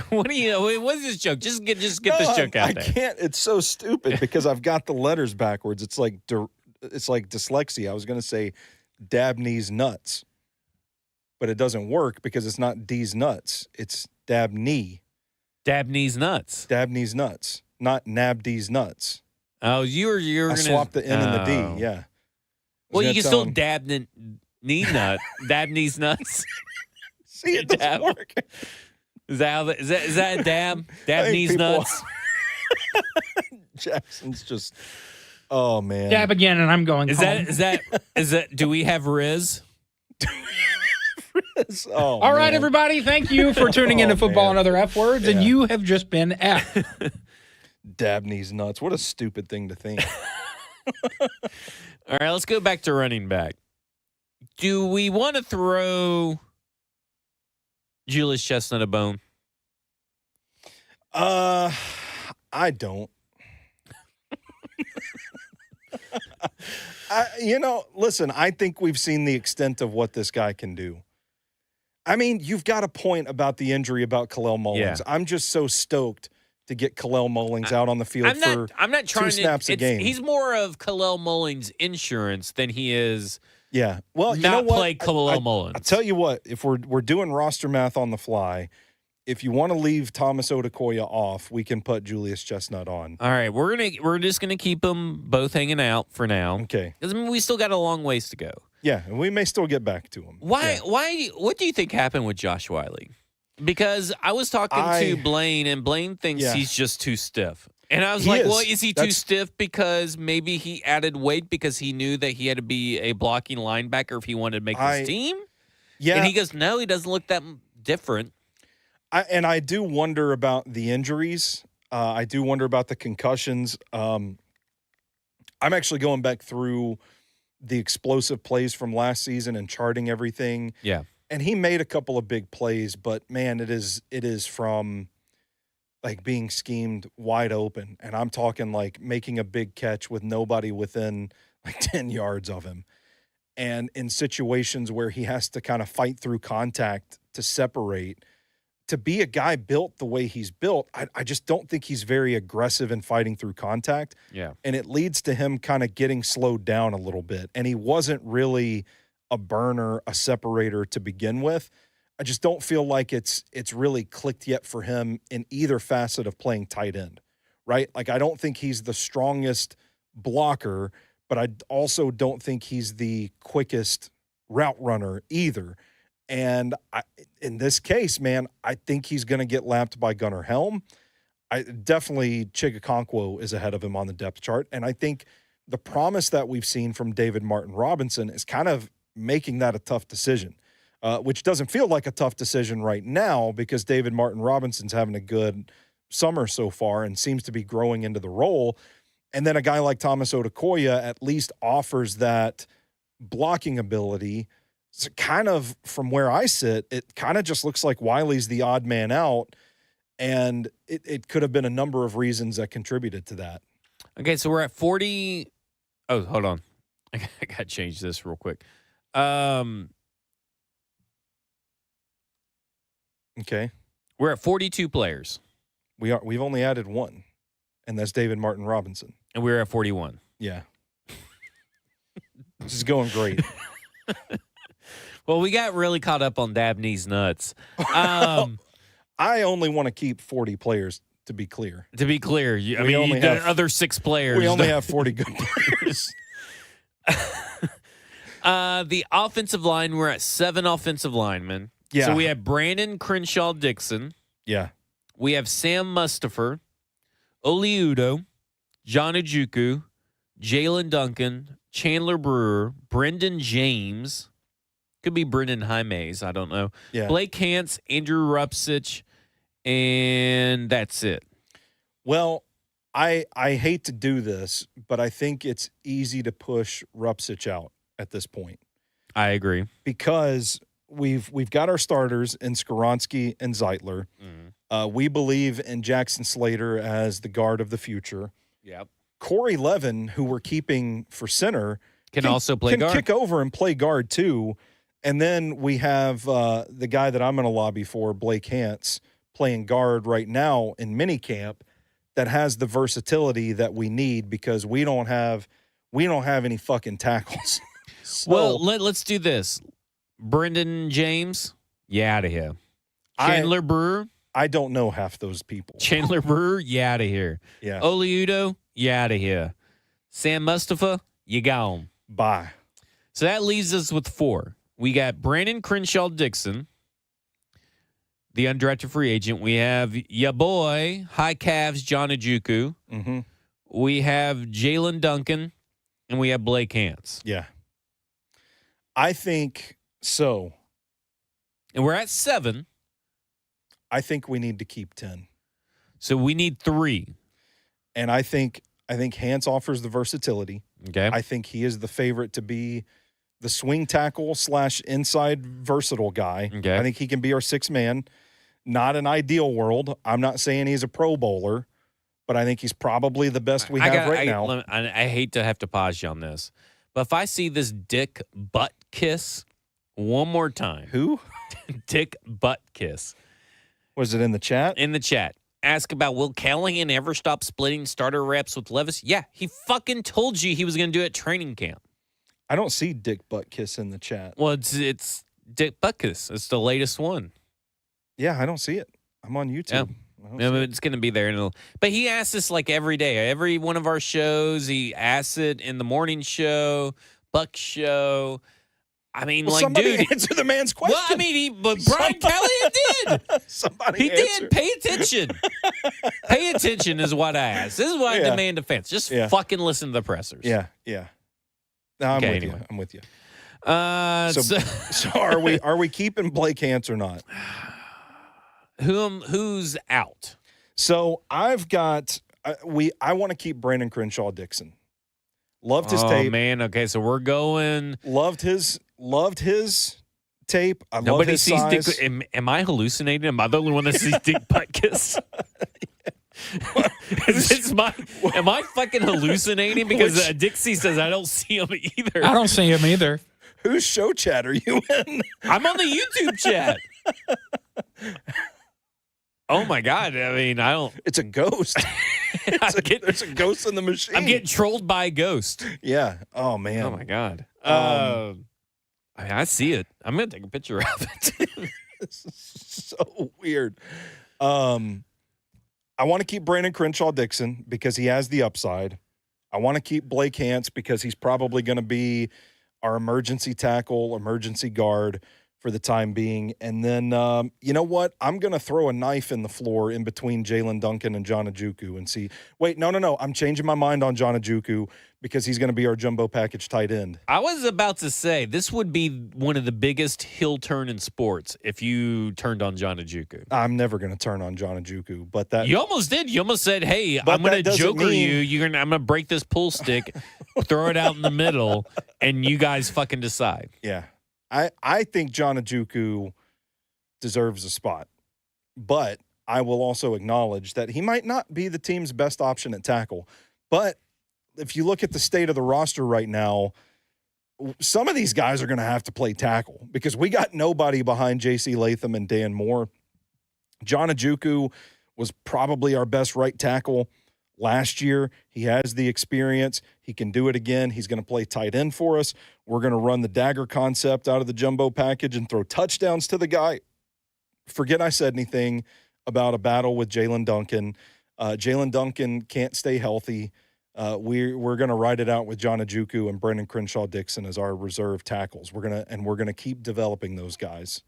what is this joke? Just get this joke out there. I can't. It's so stupid because I've got the letters backwards. It's like dyslexia. I was going to say Dabney's nuts, but it doesn't work because it's not D's nuts. It's Dabney. Dabney's nuts. Dabney's nuts, not Nabd's nuts. Oh, you're I gonna swapped the N and the D. Yeah. Well, you can still dab knee nut, dab knees nuts. See, it doesn't work. Is that a dab? Dab knees nuts. Jackson's just. Oh man. Dab again, and I'm going. Is that? Do we have Riz? Riz. Oh. All right, everybody. Thank you for tuning into Football and Other F Words, and you have just been F. Dabney's nuts. What a stupid thing to think. All right, let's go back to running back. Do we want to throw Julius Chestnut a bone? I don't. Listen, I think we've seen the extent of what this guy can do. I mean, you've got a point about the injury about Khalil Mullins. Yeah. I'm just so stoked to get Khalil Mullins out on the field I'm not trying 2 snaps a game. He's more of Khalil Mullins' insurance than he is. Yeah. Well, play Khalil Mullins. I'll tell you what, if we're doing roster math on the fly, if you want to leave Thomas Odukoya off, we can put Julius Chestnut on. All right, we're just gonna keep them both hanging out for now. Okay. Because we still got a long ways to go. Yeah, and we may still get back to him. Why? What do you think happened with Josh Wiley? Because I was talking to Blaine, and Blaine thinks he's just too stiff. And I was well, is he too stiff because maybe he added weight because he knew that he had to be a blocking linebacker if he wanted to make his team? Yeah. And he goes, no, he doesn't look that different. I do wonder about the injuries. I do wonder about the concussions. I'm actually going back through the explosive plays from last season and charting everything. Yeah. And he made a couple of big plays, but man, it is from like being schemed wide open. And I'm talking like making a big catch with nobody within like 10 yards of him. And in situations where he has to kind of fight through contact to separate, to be a guy built the way he's built, I just don't think he's very aggressive in fighting through contact. Yeah. And it leads to him kind of getting slowed down a little bit. And he wasn't really a burner, a separator to begin with. I just don't feel like it's really clicked yet for him in either facet of playing tight end, right? Like, I don't think he's the strongest blocker, but I also don't think he's the quickest route runner either. And in this case, man, I think he's going to get lapped by Gunnar Helm. Definitely Chigakonkwo is ahead of him on the depth chart. And I think the promise that we've seen from David Martin Robinson is kind of making that a tough decision, which doesn't feel like a tough decision right now because David Martin Robinson's having a good summer so far and seems to be growing into the role. And then a guy like Thomas Odukoya at least offers that blocking ability. So kind of from where I sit, it kind of just looks like Wiley's the odd man out, and it could have been a number of reasons that contributed to that. Okay, so we're at 40. Oh, hold on. I got to change this real quick. Okay. We're at 42 players. We've only added one, and that's David Martin Robinson. And we're at 41. Yeah. This is going great. Well, we got really caught up on Dabney's nuts. I only want to keep 40 players, to be clear. To be clear, the other 6 players. We only have 40 good players. The offensive line, we're at 7 offensive linemen. Yeah. So we have Brandon Crenshaw-Dixon. Yeah. We have Sam Mustipher, Oli Udoh, John Ojukwu, Jalen Duncan, Chandler Brewer, Brendan James. Could be Brendan Jaimes. I don't know. Yeah. Blake Hance, Andrew Rupsich, and that's it. Well, I hate to do this, but I think it's easy to push Rupsich out at this point. I agree. Because we've got our starters in Skoronski and Zeitler. Mm-hmm. We believe in Jackson Slater as the guard of the future. Yep. Corey Levin, who we're keeping for center, can also play guard. Can kick over and play guard too. And then we have the guy that I'm going to lobby for, Blake Hance, playing guard right now in minicamp that has the versatility that we need because we don't have any fucking tackles. So, well, let's do this. Brendan James, you out of here. Chandler Brewer. I don't know half those people. Chandler Brewer, you out of here. Yeah. Oli Udoh, you out of here. Sam Mustafa, you gone. Bye. So that leaves us with 4. We got Brandon Crenshaw Dixon, the undrafted free agent. We have ya boy, High Cavs, John Ojukwu. Mm-hmm. We have Jalen Duncan, and we have Blake Hance. Yeah. I think so. And we're at 7. I think we need to keep 10. So we need 3. And I think Hance offers the versatility. Okay. I think he is the favorite to be the swing tackle / inside versatile guy. Okay. I think he can be our 6th man. Not an ideal world. I'm not saying he's a Pro Bowler, but I think he's probably the best we have right now. I hate to have to pause you on this, but if I see this Dick Butt Kiss one more time. Who? Dick Butt Kiss. Was it in the chat? In the chat. Ask about, will Callahan ever stop splitting starter reps with Levis? Yeah, he fucking told you he was going to do it at training camp. I don't see Dick Butt Kiss in the chat. Well, it's Dick Butt Kiss. It's the latest one. Yeah, I don't see it. I'm on YouTube. Yeah. It's going to be there. But he asks this like every day. Every one of our shows, he asks it in the morning show, Buck show. I mean, well, like, somebody dude. Answer the man's question. Well, I mean, but Brian Callahan did. Somebody did. Pay attention. Pay attention is what I asked. This is why I demand defense. Just fucking listen to the pressers. Yeah. No, I'm with you. I'm with you. So are we keeping Blake Hance or not? Who's out? So I've got I want to keep Brandon Crenshaw Dixon. Loved his tape. Oh man, okay, so we're going. Loved his tape. Nobody his sees size. Dick. Am I hallucinating? Am I the only one that sees Dick Butkus? Am I fucking hallucinating? Because Dixie says I don't see him either. I don't see him either. Whose show chat are you in? I'm on the YouTube chat. Oh my God! I mean, I don't. It's a ghost. There's a ghost in the machine. I'm getting trolled by a ghost. Yeah. Oh man. Oh my God. I mean, I see it. I'm gonna take a picture of it. This is so weird. I want to keep Brandon Crenshaw Dixon because he has the upside. I want to keep Blake Hance because he's probably going to be our emergency tackle, emergency guard for the time being. And then, you know what? I'm going to throw a knife in the floor in between Jalen Duncan and John Ojukwu and see. Wait, no. I'm changing my mind on John Ojukwu because he's going to be our jumbo package tight end. I was about to say, this would be one of the biggest heel turn in sports if you turned on John Ojukwu. I'm never going to turn on John Ojukwu, but that... You almost did. You almost said, hey, I'm going to joker you. I'm going to break this pool stick, throw it out in the middle, and you guys fucking decide. Yeah. I think John Ojukwu deserves a spot, but I will also acknowledge that he might not be the team's best option at tackle. But if you look at the state of the roster right now, some of these guys are going to have to play tackle because we got nobody behind J.C. Latham and Dan Moore. John Ojukwu was probably our best right tackle last year. He has the experience. He can do it again. He's going to play tight end for us. We're going to run the dagger concept out of the jumbo package and throw touchdowns to the guy. Forget I said anything about a battle with Jalen Duncan. Jalen Duncan can't stay healthy. We're going to ride it out with John Ojukwu and Brandon Crenshaw Dixon as our reserve tackles. We're going to keep developing those guys.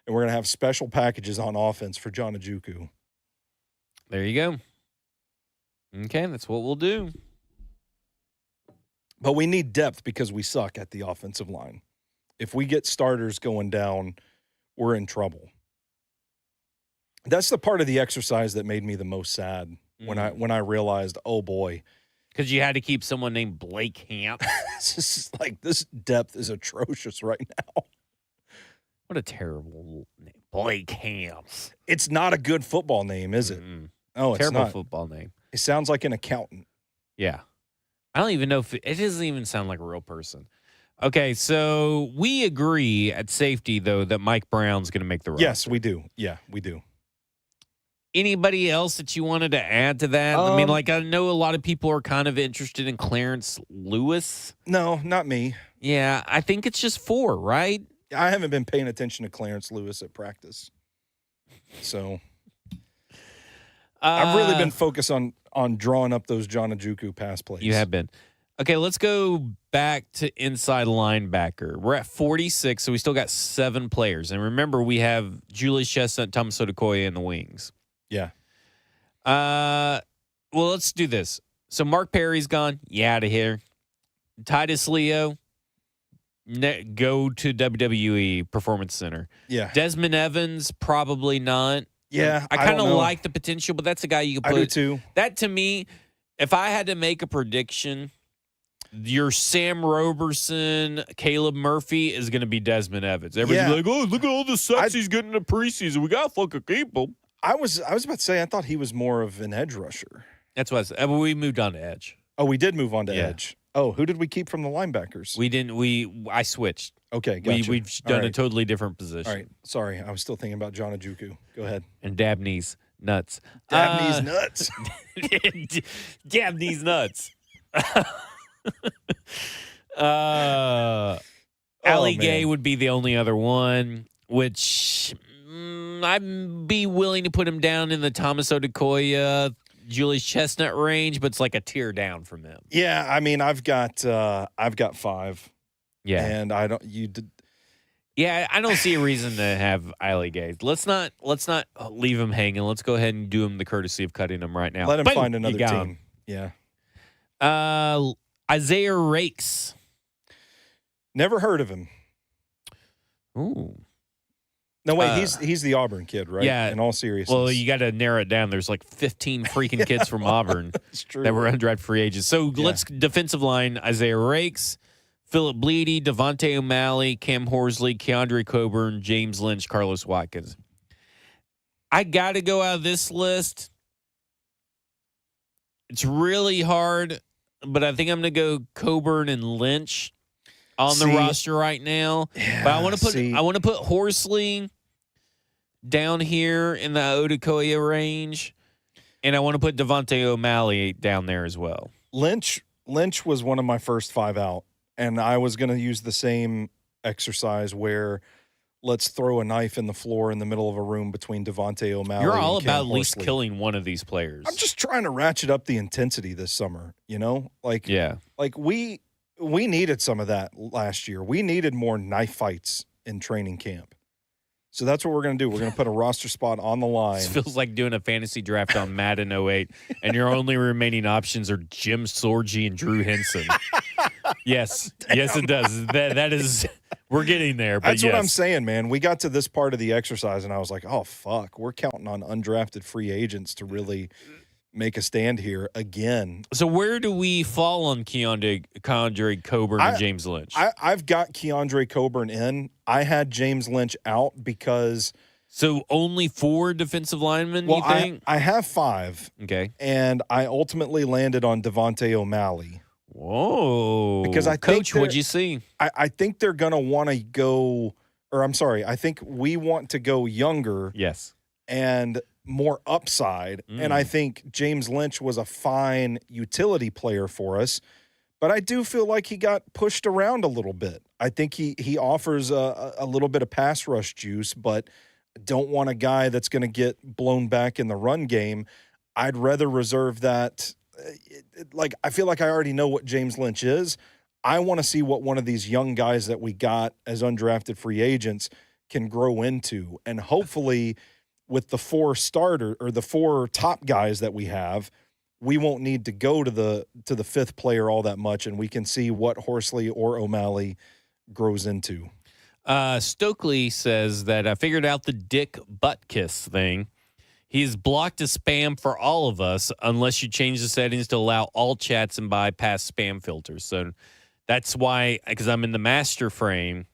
And we're going to have special packages on offense for John Ojukwu. There you go. Okay, that's what we'll do. But we need depth because we suck at the offensive line. If we get starters going down, we're in trouble. That's the part of the exercise that made me the most sad when I realized, oh boy. Because you had to keep someone named Blake Hance. It's just like this depth is atrocious right now. What a terrible name. Blake Hance. It's not a good football name, is it? Oh, it's terrible not. Football name. It sounds like an accountant. Yeah. I don't even know if it doesn't even sound like a real person. Okay, so we agree at safety, though, that Mike Brown's going to make the roster. Yes, we do. Yeah, we do. Anybody else that you wanted to add to that? I mean, like, I know a lot of people are kind of interested in Clarence Lewis. No, not me. Yeah, I think it's just 4, right? I haven't been paying attention to Clarence Lewis at practice. So I've really been focused on on drawing up those John Ojukwu pass plays. You have been. Okay, let's go back to inside linebacker. We're at 46, so we still got 7 players. And remember, we have Julius Chestnut, Thomas Odukoya in the wings. Yeah. Well, let's do this. So Mark Perry's gone. You out of here. Titus Leo, go to WWE Performance Center. Yeah. Desmond Evans, probably not. Yeah. I kind of like the potential, but that's a guy you can put. I do too. That, to me, if I had to make a prediction, your Sam Roberson, Caleb Murphy is going to be Desmond Evans. Everybody's like, oh, look at all the sacks he's getting in the preseason. We got to fucking keep him. I was about to say, I thought he was more of an edge rusher. That's what I said. We moved on to edge. Oh, we did move on to edge. Oh, who did we keep from the linebackers? We didn't. I switched. Okay, gotcha. We've done a totally different position. All right. Sorry, I was still thinking about John Ojukwu. Go ahead. And Dabney's nuts. Dabney's nuts. Dabney's nuts. Ali Gay would be the only other one, which I'd be willing to put him down in the Thomas Odukoya, Julius Chestnut range, but it's like a tier down from them. Yeah, I mean, I've got 5. Yeah, and I don't. You did. Yeah, I don't see a reason to have Ali Gay. Let's not leave him hanging. Let's go ahead and do him the courtesy of cutting him right now. Let him find another team. Yeah. Isaiah Rakes. Never heard of him. Ooh. No, wait, he's the Auburn kid, right? Yeah. In all seriousness. Well, you got to narrow it down. There's like 15 freaking kids from Auburn that were undrafted free agents. So let's defensive line, Isaiah Rakes, Philip Bleedy, Devontae O'Malley, Cam Horsley, Keandre Coburn, James Lynch, Carlos Watkins. I got to go out of this list. It's really hard, but I think I'm going to go Coburn and Lynch on the roster right now. Yeah, but I want to put Horsley down here in the Odukoya range, and I want to put Devontae O'Malley down there as well. Lynch was one of my first 5 out. And I was going to use the same exercise where let's throw a knife in the floor in the middle of a room between Devontae O'Malley You're all and Cam about at least Horsley. killing one of these players. I'm just trying to ratchet up the intensity this summer, you know? Like we needed some of that last year. We needed more knife fights in training camp. So that's what we're going to do. We're going to put a roster spot on the line. This feels like doing a fantasy draft on Madden 08, and your only remaining options are Jim Sorgi and Drew Henson. Yes, it does. That is, we're getting there. But that's what I'm saying, man. We got to this part of the exercise, and I was like, oh, fuck. We're counting on undrafted free agents to really make a stand here again. So where do we fall on Keandre Coburn and James Lynch? I've got Keandre Coburn in. I had James Lynch out because – So only 4 defensive linemen, you think? I have 5. Okay. And I ultimately landed on Devontae O'Malley. Whoa. Because Coach, what'd you see? I think they're going to want to go – or I'm sorry. I think we want to go younger. Yes. And more upside. And I think James Lynch was a fine utility player for us. But I do feel like he got pushed around a little bit. I think he offers a little bit of pass rush juice, but don't want a guy that's going to get blown back in the run game. I'd rather reserve that. I feel like I already know what James Lynch is. I want to see what one of these young guys that we got as undrafted free agents can grow into. And hopefully with the 4 starter or the 4 top guys that we have, we won't need to go to the 5th player all that much, and we can see what Horsley or O'Malley grows into. Stokely says that I figured out the Dick butt kiss thing. He's blocked a spam for all of us unless you change the settings to allow all chats and bypass spam filters. So that's why, because I'm in the master frame,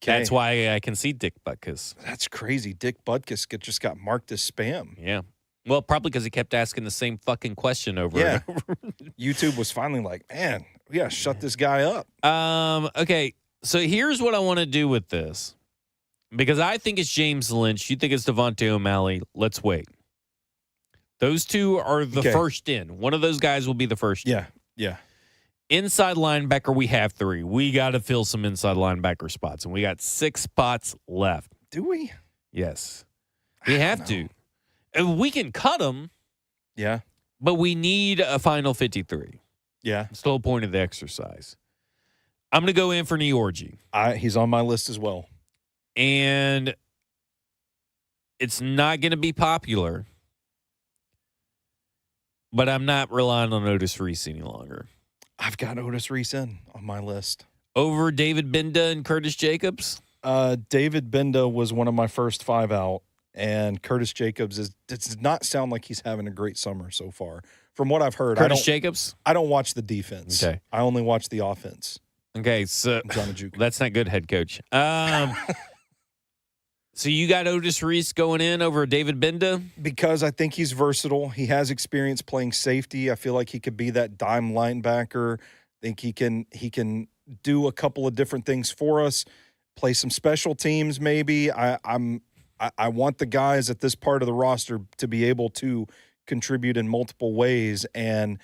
that's why I can see Dick Butkus. That's crazy. Dick Butkus just got marked as spam. Yeah. Well, probably because he kept asking the same fucking question over and over. YouTube was finally like, man, we got to shut this guy up. Okay, so here's what I want to do with this. Because I think it's James Lynch. You think it's Devontae O'Malley. Let's wait. Those 2 are the first in. One of those guys will be the first in. Yeah. Inside linebacker, we have 3. We got to fill some inside linebacker spots, and we got 6 spots left. Do we? Yes. We have to. And we can cut them. Yeah. But we need a final 53. Yeah. It's the whole point of the exercise. I'm going to go Anthony Orji. He's on my list as well. And it's not going to be popular, but I'm not relying on Otis Reese any longer. I've got Otis Reese on my list. Over David Binda and Curtis Jacobs? David Binda was one of my first 5 out, and Curtis Jacobs does not sound like he's having a great summer so far. From what I've heard, Jacobs? I don't watch the defense. Okay. I only watch the offense. Okay, so that's not good, head coach. So you got Otis Reese going in over David Binda? Because I think he's versatile. He has experience playing safety. I feel like he could be that dime linebacker. I think he can do a couple of different things for us, play some special teams maybe. I want the guys at this part of the roster to be able to contribute in multiple ways, and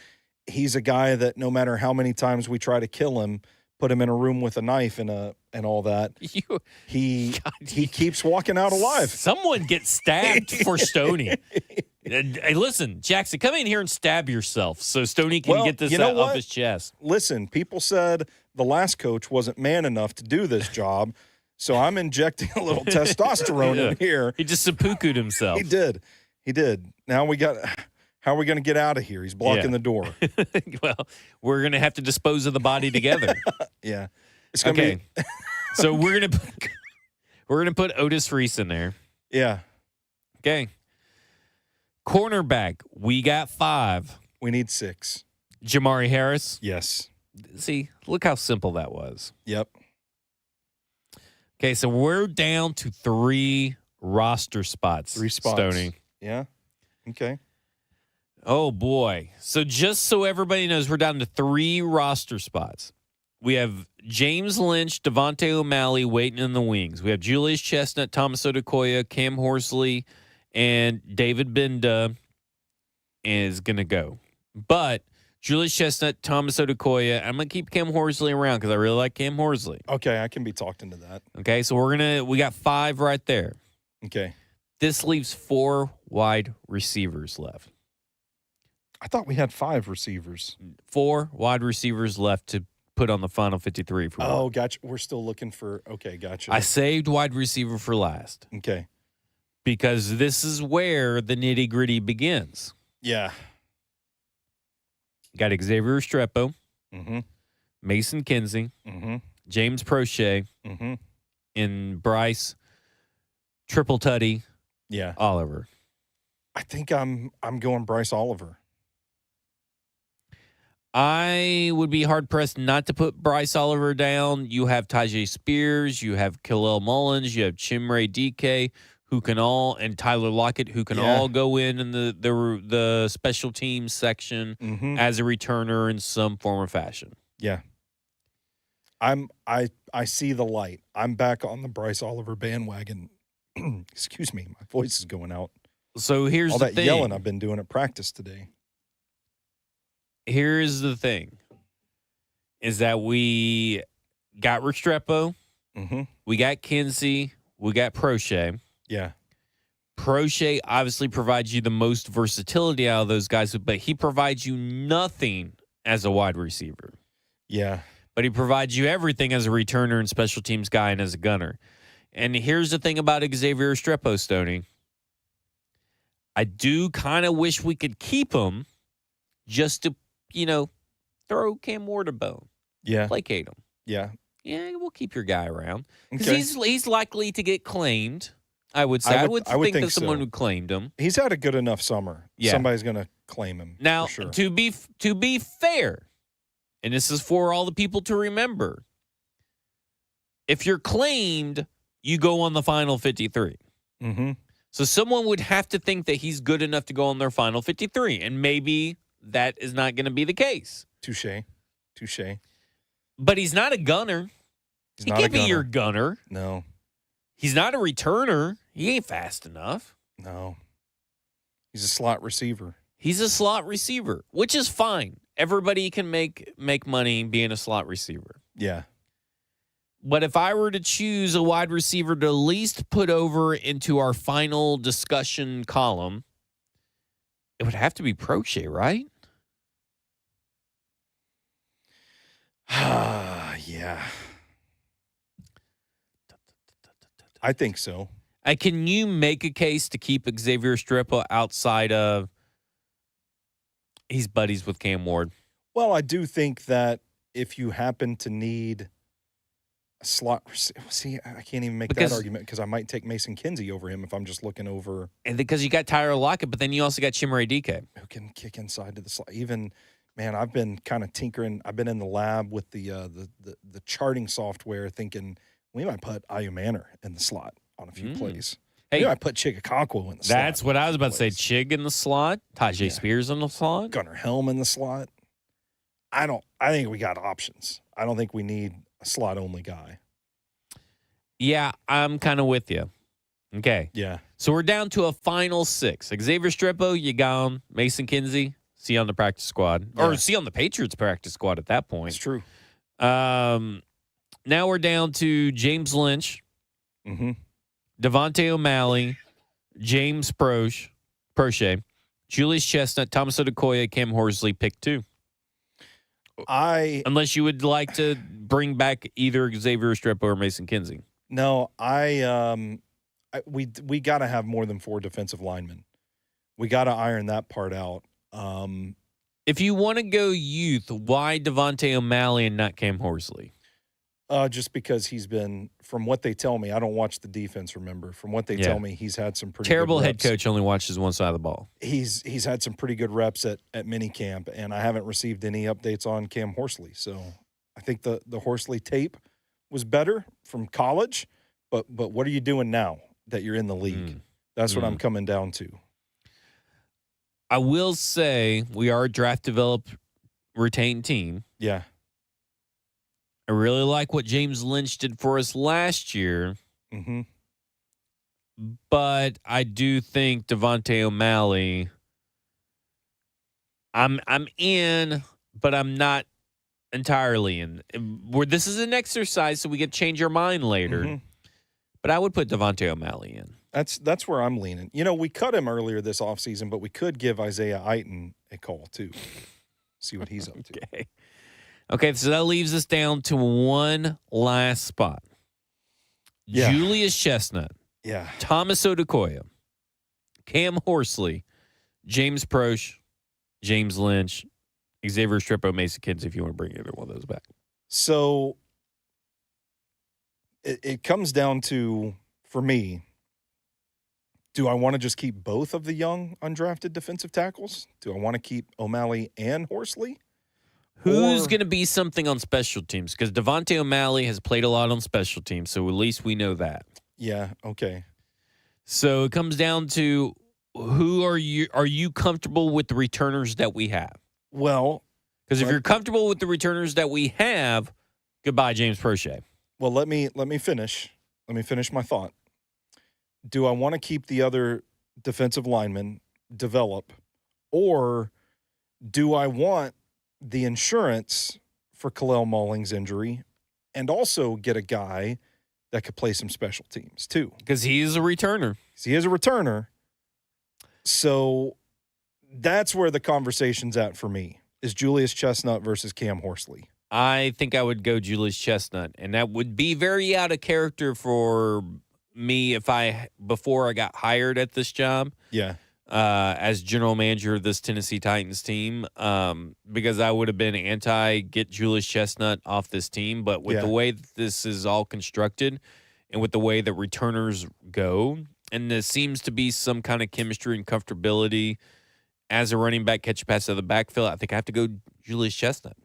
he's a guy that no matter how many times we try to kill him, put him in a room with a knife and all that, he keeps walking out alive. Someone gets stabbed for Stoney. Hey, listen, Jackson, come in here and stab yourself so Stoney can get this off his chest. Listen, people said the last coach wasn't man enough to do this job, so I'm injecting a little testosterone in here. He just seppuku'd himself. He did. Now how are we going to get out of here? He's blocking the door. Well, we're going to have to dispose of the body together. Yeah. It's okay. So we're going to put Otis Reese in there. Yeah. Okay. Cornerback, we got 5. We need 6. Jamari Harris. Yes. See, look how simple that was. Yep. Okay, so we're down to 3 roster spots. 3 spots. Stoney. Yeah. Okay. Oh, boy. So just so everybody knows, we're down to 3 roster spots. We have James Lynch, Devontae O'Malley waiting in the wings. We have Julius Chestnut, Thomas Odukoya, Cam Horsley, and David Binda is going to go. But Julius Chestnut, Thomas Odukoya, I'm going to keep Cam Horsley around because I really like Cam Horsley. Okay, I can be talked into that. Okay, so we got 5 right there. Okay. This leaves 4 wide receivers left. I thought we had 5 receivers. 4 wide receivers left to put on the final 53 for. Oh, gotcha. We're still looking for. Okay, gotcha. I saved wide receiver for last. Okay. Because this is where the nitty gritty begins. Yeah. Got Xavier Restrepo, mm-hmm. Mason Kinsey, mm-hmm. James Prochet, mm-hmm. and Bryce Triple Tutty. Yeah. Oliver. I think I'm going Bryce Oliver. I would be hard-pressed not to put Bryce Oliver down. You have Tajay Spears. You have Khalil Mullins. You have Chimere DK, who can all, and Tyler Lockett, who can all go in the special teams section as a returner in some form or fashion. Yeah. I see the light. I'm back on the Bryce Oliver bandwagon. Excuse me. My voice is going out. So here's all the that thing. Yelling I've been doing at practice today. Here's the thing, is that we got Restrepo, we got Kinsey, we got Prochet. Yeah. Prochet obviously provides you the most versatility out of those guys, but he provides you nothing as a wide receiver. Yeah. But he provides you everything as a returner and special teams guy and as a gunner. And here's the thing about Xavier Restrepo, Stoney. I do kind of wish we could keep him just to, throw Cam Ward a bone. Yeah. Placate him. Yeah. Yeah, we'll keep your guy around. Because he's likely to get claimed, I would say. I would think that someone would claim him. He's had a good enough summer. Yeah. Somebody's going to claim him. Now, for sure. to be fair, and this is for all the people to remember, if you're claimed, you go on the final 53. Mm-hmm. So someone would have to think that he's good enough to go on their final 53, and maybe that is not going to be the case. Touche. But he's not a gunner. He can't be your gunner. No. He's not a returner. He ain't fast enough. No. He's a slot receiver. He's a slot receiver, which is fine. Everybody can make money being a slot receiver. Yeah. But if I were to choose a wide receiver to at least put over into our final discussion column, It would have to be Proche, right? Yeah. I think so. Can you make a case to keep Xavier Strippa outside of he's buddies with Cam Ward? Well, I do think that if you happen to need a slot, see, I can't even make that argument because I might take Mason Kinsey over him if I'm just looking over. And because you got Tyler Lockett, but then you also got Chimere Dike. Who can kick inside to the slot. Even, man, I've been kind of tinkering. I've been in the lab with the charting software thinking we might put Ayu Manor in the slot on a few plays. Maybe I put Chigakonkwo in the slot. That's what I was about to say. Chig in the slot, Tajay Spears in the slot, Gunnar Helm in the slot. I think we got options. I don't think we need a slot only guy. Yeah, I'm kind of with you. Okay. Yeah. So we're down to a final 6. Xavier Strippo, you got him. Mason Kinsey, see on the practice squad. Yeah. Or see on the Patriots practice squad at that point. That's true. Now we're down to James Lynch, Devontae O'Malley, James Proche, Julius Chestnut, Thomas Odukoya, Cam Horsley, pick 2. Unless you would like to bring back either Xavier Strippo or Mason Kinsey. No, we got to have more than 4 defensive linemen. We got to iron that part out. If you want to go youth, why Devontae O'Malley and not Cam Horsley? Just because he's been, from what they tell me, I don't watch the defense, remember. From what they tell me, he's had some pretty terrible good head coach only watches one side of the ball. He's had some pretty good reps at minicamp, and I haven't received any updates on Cam Horsley. So I think the Horsley tape was better from college, but what are you doing now that you're in the league? That's what I'm coming down to. I will say we are a draft developed retained team. Yeah. I really like what James Lynch did for us last year. But I do think Devontae O'Malley, I'm in, but I'm not entirely in. This is an exercise, so we get to change our mind later. But I would put Devontae O'Malley in. That's where I'm leaning. You know, we cut him earlier this offseason, but we could give Isaiah Eiton a call too. See what he's up to. Okay, so that leaves us down to one last spot. Yeah. Julius Chestnut. Yeah. Thomas Odukoya. Cam Horsley. James Proche. James Lynch. Xavier Strippo, Mason Kinsey, if you want to bring either one of those back. So it comes down to, for me, do I want to just keep both of the young undrafted defensive tackles? Do I want to keep O'Malley and Horsley? Who's going to be something on special teams? Because Devontae O'Malley has played a lot on special teams, so at least we know that. Yeah, okay. So it comes down to who are you comfortable with the returners that we have? Well, because if you're comfortable with the returners that we have, goodbye, James Proche. Well, let me finish. Let me finish my thought. Do I want to keep the other defensive linemen, develop, or do I want the insurance for Khalil Mauling's injury and also get a guy that could play some special teams too? Because he is a returner. He is a returner. So that's where the conversation's at for me, is Julius Chestnut versus Cam Horsley. I think I would go Julius Chestnut, and that would be very out of character for me before I got hired at this job. Yeah. As general manager of this Tennessee Titans team, because I would have been get Julius Chestnut off this team. But with the way that this is all constructed and with the way that returners go, and there seems to be some kind of chemistry and comfortability as a running back, catch a pass out of the backfield, I think I have to go Julius Chestnut.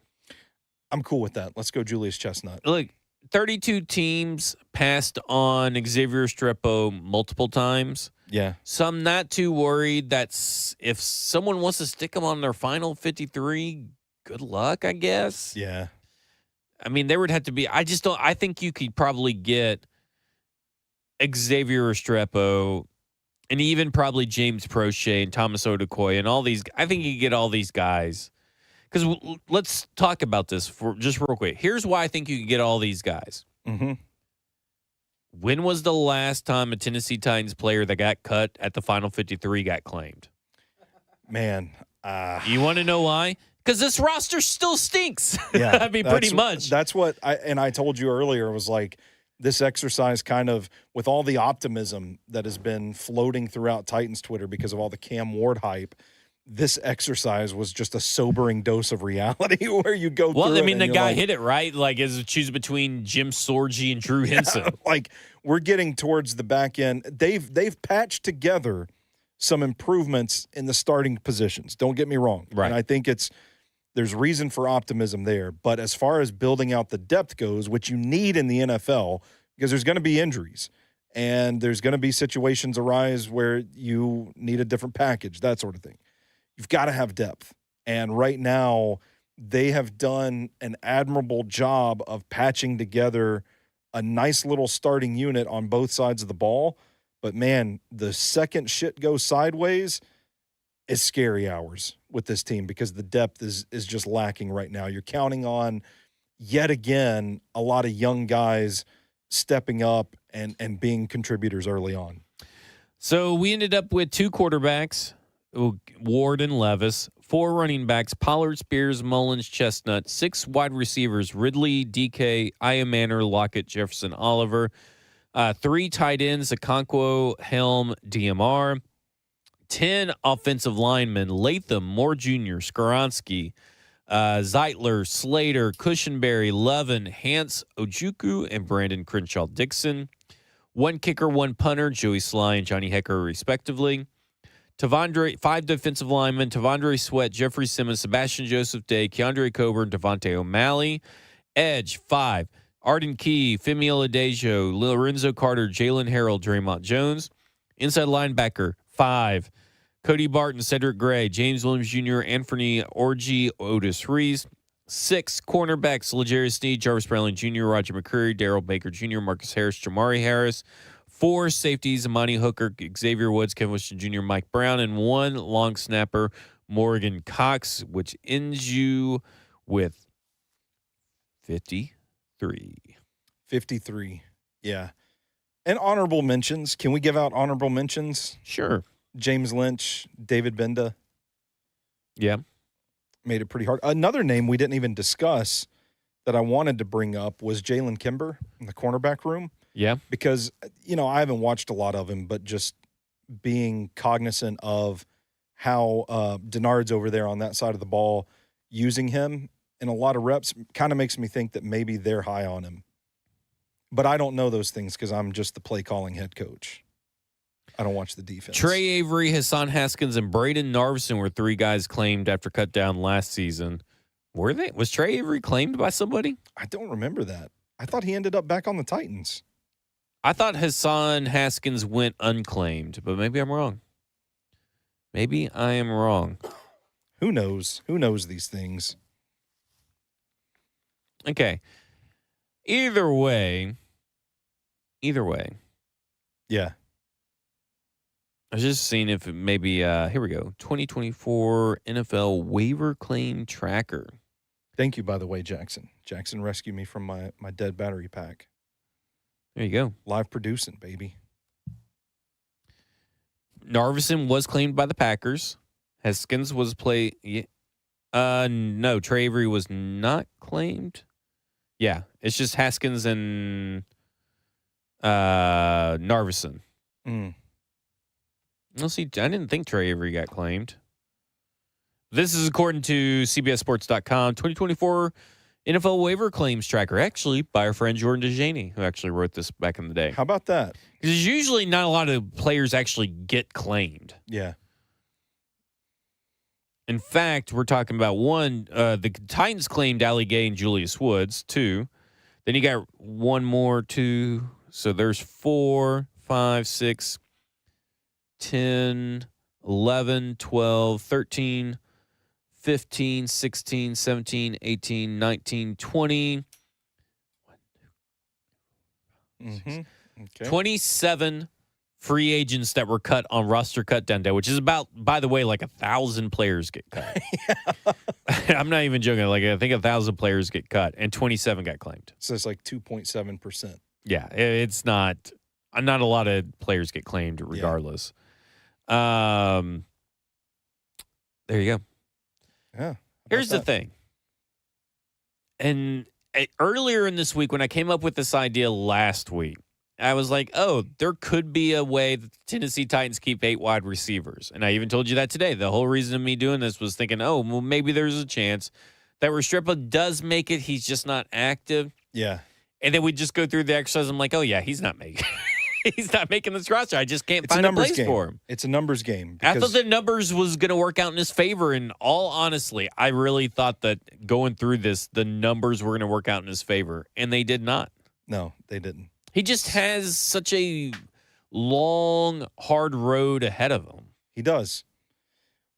I'm cool with that. Let's go Julius Chestnut. Look, 32 teams passed on Xavier Strippo multiple times. Yeah. So I'm not too worried that if someone wants to stick him on their final 53, good luck, I guess. Yeah. I mean, there would have to be – I think you could probably get Xavier Strippo and even probably James Proche and Thomas Odukoya and all these – I think you could get all these guys. Because let's talk about this for just real quick. Here's why I think you could get all these guys. When was the last time a Tennessee Titans player that got cut at the final 53 got claimed? Man. You want to know why? Because this roster still stinks. Yeah, I mean, pretty much. That's what I told you earlier, was like this exercise kind of, with all the optimism that has been floating throughout Titans Twitter because of all the Cam Ward hype, this exercise was just a sobering dose of reality where you go through it. Well, I mean, the guy hit it, right? Like, is choose between Jim Sorgi and Drew Henson. Like, we're getting towards the back end. They've patched together some improvements in the starting positions. Don't get me wrong. Right. And I think there's reason for optimism there. But as far as building out the depth goes, which you need in the NFL, because there's going to be injuries and there's going to be situations arise where you need a different package, that sort of thing. You've got to have depth. And right now, they have done an admirable job of patching together a nice little starting unit on both sides of the ball. But, man, the second shit goes sideways, it's scary hours with this team because the depth is just lacking right now. You're counting on, yet again, a lot of young guys stepping up and being contributors early on. So we ended up with 2 quarterbacks, Ward and Levis, 4 running backs, Pollard, Spears, Mullins, Chestnut, 6 wide receivers, Ridley, DK, Iamaner, Lockett, Jefferson, Oliver, 3 tight ends, Okonkwo, Helm, DMR, 10 offensive linemen, Latham, Moore Jr., Skoronski, Zeitler, Slater, Cushenberry, Levin, Hance, Ojukwu, and Brandon Crenshaw-Dixon. 1 kicker, 1 punter, Joey Sly and Johnny Hecker, respectively. 5 defensive linemen, Tavondre Sweat, Jeffrey Simmons, Sebastian Joseph Day, Keandre Coburn, Devontae O'Malley. Edge, 5, Arden Key, Femi Oladejo, Lorenzo Carter, Jalen Harrell, Draymond Jones. Inside linebacker, 5, Cody Barton, Cedric Gray, James Williams Jr., Anthony Orji, Otis Reese. 6 cornerbacks, L'Jarius Sneed, Jarvis Brownlee Jr., Roger McCreary, Darrell Baker Jr., Marcus Harris, Jamari Harris. 4 safeties, Amani Hooker, Xavier Woods, Kevin Wilson Jr., Mike Brown, and 1 long snapper, Morgan Cox, which ends you with 53. 53, yeah. And honorable mentions. Can we give out honorable mentions? Sure. James Lynch, David Benda. Yeah. Made it pretty hard. Another name we didn't even discuss that I wanted to bring up was Jalen Kimber in the cornerback room. Yeah. Because, I haven't watched a lot of him, but just being cognizant of how Denard's over there on that side of the ball using him in a lot of reps kind of makes me think that maybe they're high on him. But I don't know those things because I'm just the play-calling head coach. I don't watch the defense. Trey Avery, Hassan Haskins, and Braden Narveson were 3 guys claimed after cut down last season. Were they? Was Trey Avery claimed by somebody? I don't remember that. I thought he ended up back on the Titans. I thought Hassan Haskins went unclaimed, but maybe I'm wrong. Maybe I am wrong. Who knows? Who knows these things? Okay. Either way. Yeah. I was just seeing if maybe, here we go, 2024 NFL waiver claim tracker. Thank you, by the way, Jackson. Jackson rescued me from my dead battery pack. There you go. Live producing, baby. Narveson was claimed by the Packers. Haskins was no, Trey Avery was not claimed. Yeah, it's just Haskins and Narveson. Well, see, I didn't think Trey Avery got claimed. This is according to CBSSports.com, 2024 NFL waiver claims tracker, actually by our friend Jordan DeJaney, who actually wrote this back in the day. How about that? Because usually not a lot of players actually get claimed. Yeah. In fact, we're talking about 1, the Titans claimed Ali Gay and Julius Woods, 2. Then you got 1 more, 2. So there's 4, 5, 6, 10, 11, 12, 13, 15, 16, 17, 18, 19, 20. Okay. 27 free agents that were cut on roster cut down day, which is about, by the way, like 1,000 players get cut. I'm not even joking. Like, I think 1,000 players get cut and 27 got claimed. So it's like 2.7%. Yeah, it's not a lot of players get claimed regardless. Yeah. There you go. Yeah. Here's the thing. And earlier in this week, when I came up with this idea last week, I was like, oh, there could be a way that the Tennessee Titans keep 8 wide receivers. And I even told you that today. The whole reason of me doing this was thinking, oh, well, maybe there's a chance that Restrepo does make it. He's just not active. Yeah. And then we just go through the exercise. I'm like, oh, yeah, he's not making he's not making this roster. I just can't find a place game. for him. It's a numbers game. I thought the numbers was going to work out in his favor. And all honestly, I really thought that going through this, the numbers were going to work out in his favor. And they did not. No, they didn't. He just has such a long, hard road ahead of him. He does.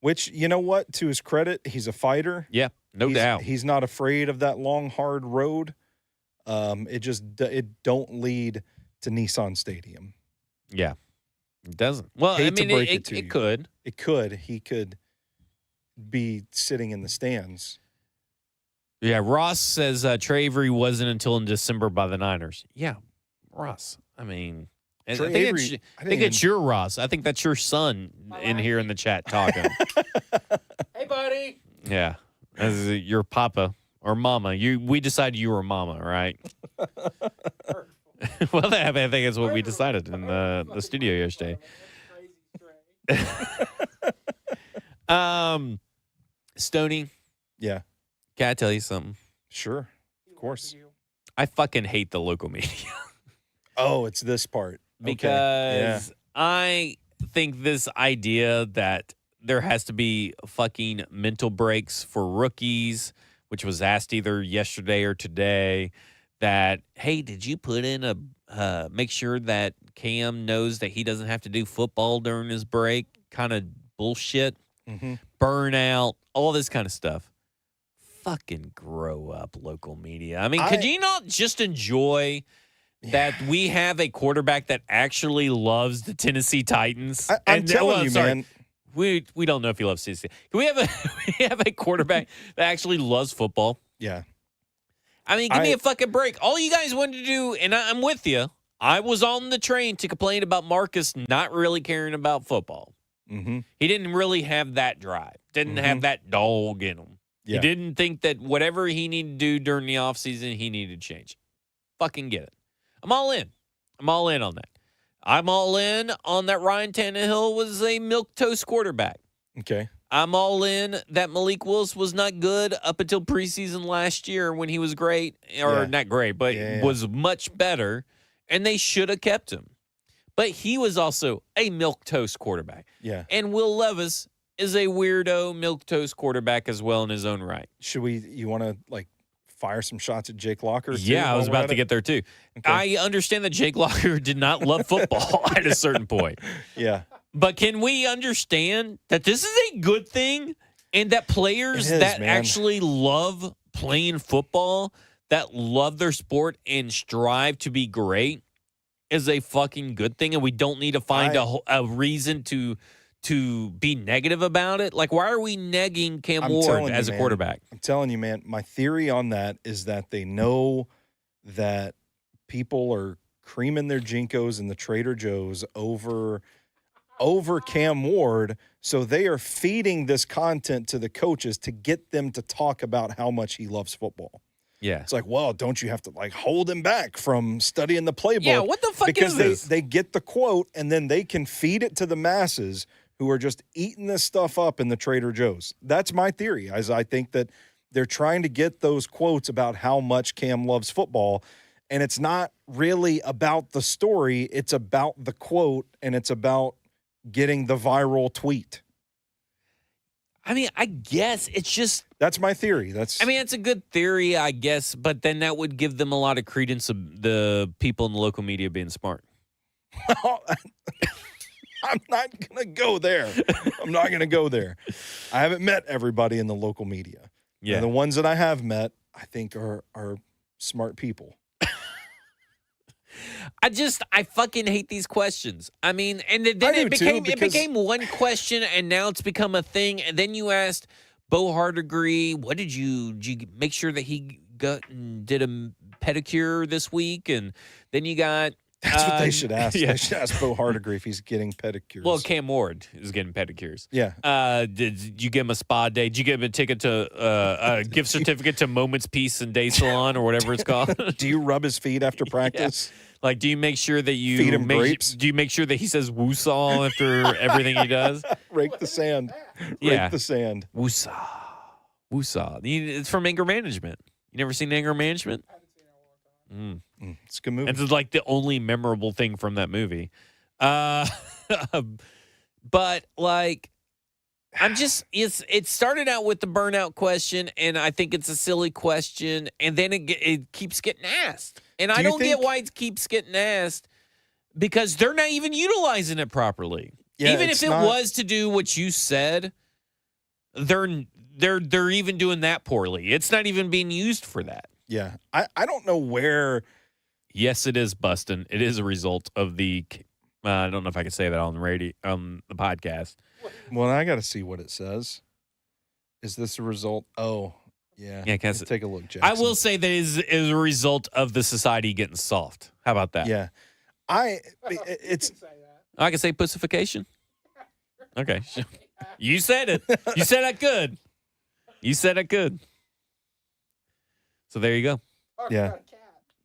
Which, you know what? To his credit, he's a fighter. Yeah, no doubt. He's not afraid of that long, hard road. It don't lead to Nissan Stadium. Yeah, it doesn't. Well, I mean, it could. It could. He could be sitting in the stands. Yeah, Ross says Trey Avery wasn't until in December by the Niners. Yeah, Ross. I mean, I think it's your Ross. I think that's your son in here in the chat talking. Hey, buddy. Yeah, as your papa or mama. We decided you were mama, right? Well, I think that's what we decided in the studio yesterday. Stoney. Yeah. Can I tell you something? Sure. Of course. I fucking hate the local media. Oh, it's this part. Because I think this idea that there has to be fucking mental breaks for rookies, which was asked either yesterday or today, that, hey, did you put in make sure that Cam knows that he doesn't have to do football during his break kind of bullshit, burnout, all this kind of stuff. Fucking grow up, local media. I mean, could you not just enjoy that we have a quarterback that actually loves the Tennessee Titans? I'm telling you, man. We don't know if he loves Tennessee. Can we have a quarterback that actually loves football? Yeah. I mean, give me a fucking break. All you guys wanted to do, and I'm with you, I was on the train to complain about Marcus not really caring about football. Mm-hmm. He didn't really have that drive. Didn't have that dog in him. Yeah. He didn't think that whatever he needed to do during the offseason, he needed to change. Fucking get it. I'm all in. I'm all in on that. I'm all in on that Ryan Tannehill was a milquetoast quarterback. Okay. I'm all in that Malik Willis was not good up until preseason last year when he was great, or not great, but was much better, and they should have kept him. But he was also a milquetoast quarterback. Yeah. And Will Levis is a weirdo milquetoast quarterback as well in his own right. You want to, fire some shots at Jake Locker? Yeah, I was about to get there, too. Okay. I understand that Jake Locker did not love football at a certain point. Yeah. But can we understand that this is a good thing and that players actually love playing football, that love their sport and strive to be great is a fucking good thing, and we don't need to find a reason to be negative about it? Like, why are we negging Cam Ward as a quarterback? I'm telling you, man, my theory on that is that they know that people are creaming their Jinkos in the Trader Joe's over Cam Ward, so they are feeding this content to the coaches to get them to talk about how much he loves football. Yeah. It's like, well, don't you have to hold him back from studying the playbook? Yeah, what the fuck is this? Because they get the quote, and then they can feed it to the masses who are just eating this stuff up in the Trader Joe's. That's my theory, as I think that they're trying to get those quotes about how much Cam loves football, and it's not really about the story. It's about the quote, and it's about getting the viral tweet. I mean, I guess it's just... That's my theory. It's a good theory, I guess, but then that would give them a lot of credence of the people in the local media being smart. I'm not going to go there. I'm not going to go there. I haven't met everybody in the local media. Yeah. And the ones that I have met, I think are smart people. I fucking hate these questions. I mean, and then it became one question, and now it's become a thing. And then you asked Bo Hardegree, did you make sure that he got and did a pedicure this week? And then you got That's what they should ask. Yeah. They should ask Bo Hardigree if he's getting pedicures. Well, Cam Ward is getting pedicures. Yeah. Did you give him a spa day? Did you give him a ticket to a gift certificate to Moments Peace and Day Salon or whatever it's called? Do you rub his feet after practice? Yeah. Like, do you make sure that you feed him grapes? Do you make sure that he says woosah after everything he does? Rake the sand. Rake the sand. Woosah. It's from Anger Management. You never seen Anger Management? It's a good movie. It's like the only memorable thing from that movie. But like, it started out with the burnout question, and I think it's a silly question, and then it keeps getting asked. And I don't get why it keeps getting asked, because they're not even utilizing it properly. Yeah, even if it was to do what you said, they're even doing that poorly. It's not even being used for that. Yeah. I don't know where. Yes, it is, Bustin. It is a result of the I don't know if I can say that on the radio, the podcast. Well, I got to see what it says. Is this a result? Oh, yeah. Yeah, take a look, Jackson. I will say that is a result of the society getting soft. How about that? Yeah. I can say pussification. Okay. You said it. You said that good. You said it good. So there you go. Yeah.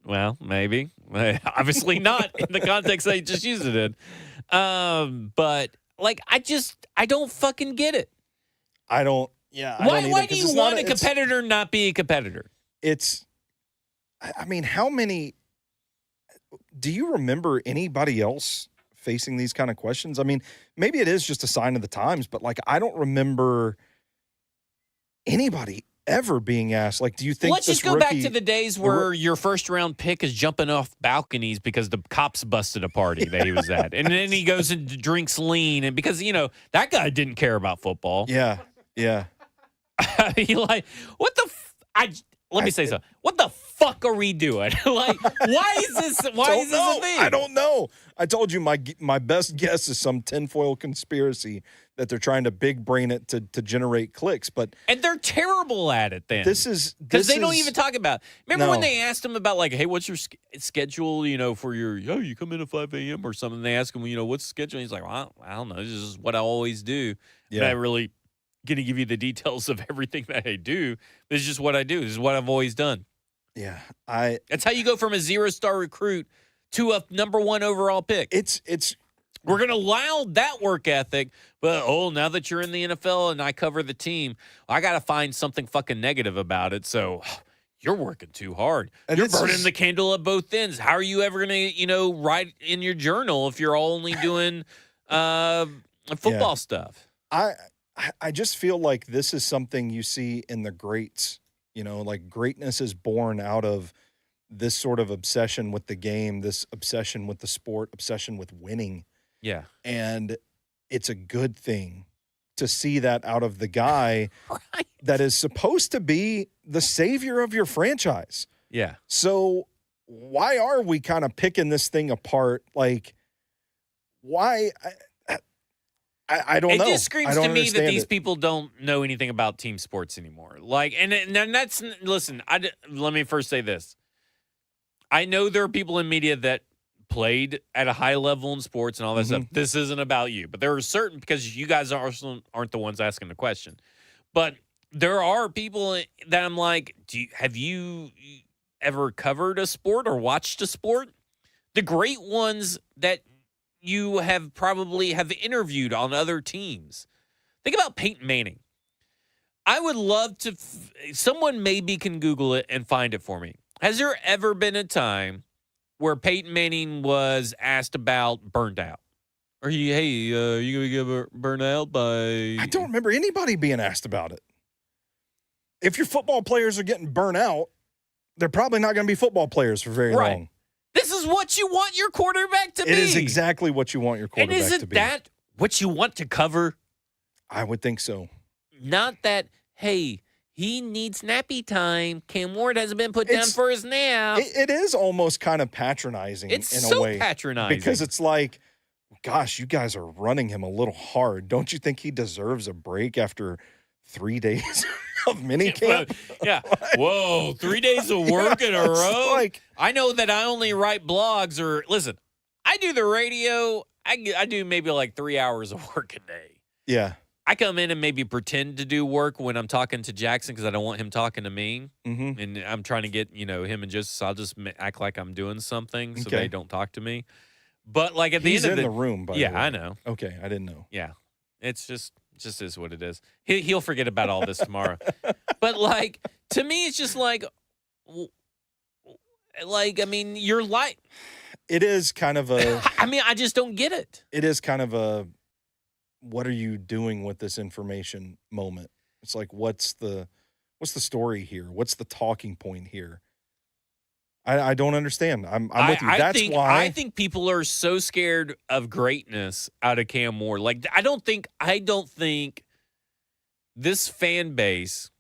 Well, maybe. Obviously not in the context I just used it in. But like, I don't fucking get it. I don't. Yeah. Why do you want a competitor not be a competitor? I mean, how many? Do you remember anybody else facing these kind of questions? I mean, maybe it is just a sign of the times, but like, I don't remember anybody ever being asked, like, do you think let's just go back to the days where your first round pick is jumping off balconies because the cops busted a party that he was at, and then he goes and drinks lean, and because that guy didn't care about football. Yeah. He like, what the let me say something. What the fuck are we doing? Like, why is this a thing? I don't know. I told you my best guess is some tinfoil conspiracy that they're trying to big brain it to generate clicks, and they're terrible at it. Then this is because they don't even talk about. Remember when they asked him about, like, hey, what's your schedule? For your you come in at 5 a.m. or something. They ask him, what's the schedule? And he's like, well, I don't know. This is what I always do. Yeah. I'm not really going to give you the details of everything that I do. This is just what I do. This is what I've always done. Yeah, That's how you go from a 0-star recruit to a number 1 overall pick. We're going to allow that work ethic, but now that you're in the NFL and I cover the team, I got to find something fucking negative about it. So you're working too hard. And you're burning the candle at both ends. How are you ever going to, write in your journal if you're only doing football stuff? I just feel like this is something you see in the greats. Like, greatness is born out of this sort of obsession with the game, this obsession with the sport, obsession with winning. Yeah. And it's a good thing to see that out of the guy right. that is supposed to be the savior of your franchise. Yeah. So why are we kind of picking this thing apart? Like, why? I don't know. It just screams to me that these people don't know anything about team sports anymore. Like, and that's, listen, let me first say this. I know there are people in media that played at a high level in sports and all that stuff. This isn't about you, but there are certain, because you guys aren't the ones asking the question, but there are people that I'm like, have you ever covered a sport or watched a sport? The great ones that you have probably have interviewed on other teams. Think about Peyton Manning. I would love to, someone maybe can Google it and find it for me. Has there ever been a time where Peyton Manning was asked about burned out? Or you going to get burned out by... I don't remember anybody being asked about it. If your football players are getting burnt out, they're probably not going to be football players for very long. This is what you want your quarterback to be. It is exactly what you want your quarterback to be. And isn't that what you want to cover? I would think so. Not that, hey, he needs nappy time. Cam Ward hasn't been put down for his nap. It is almost kind of patronizing in a way. It's so patronizing. Because it's like, gosh, you guys are running him a little hard. Don't you think he deserves a break after 3 days of minicamp? Yeah. Whoa, 3 days of work in a row? I know that I only write blogs, or listen, I do the radio. I do maybe like 3 hours of work a day. Yeah. I come in and maybe pretend to do work when I'm talking to Jackson because I don't want him talking to me. Mm-hmm. And I'm trying to get, him and Joseph, so I'll just act like I'm doing something so they don't talk to me. But like at the end of the room, by the way. I know. Okay, I didn't know. Yeah. It's just is what it is. He'll forget about all this tomorrow. But like, to me, it's just like, I mean, you're like. It is kind of a. I mean, I just don't get it. It is kind of a. What are you doing with this information moment? It's like, what's the story here? What's the talking point here? I don't understand. I'm with you. That's why I think people are so scared of greatness out of Cam Ward. Like, I don't think this fan base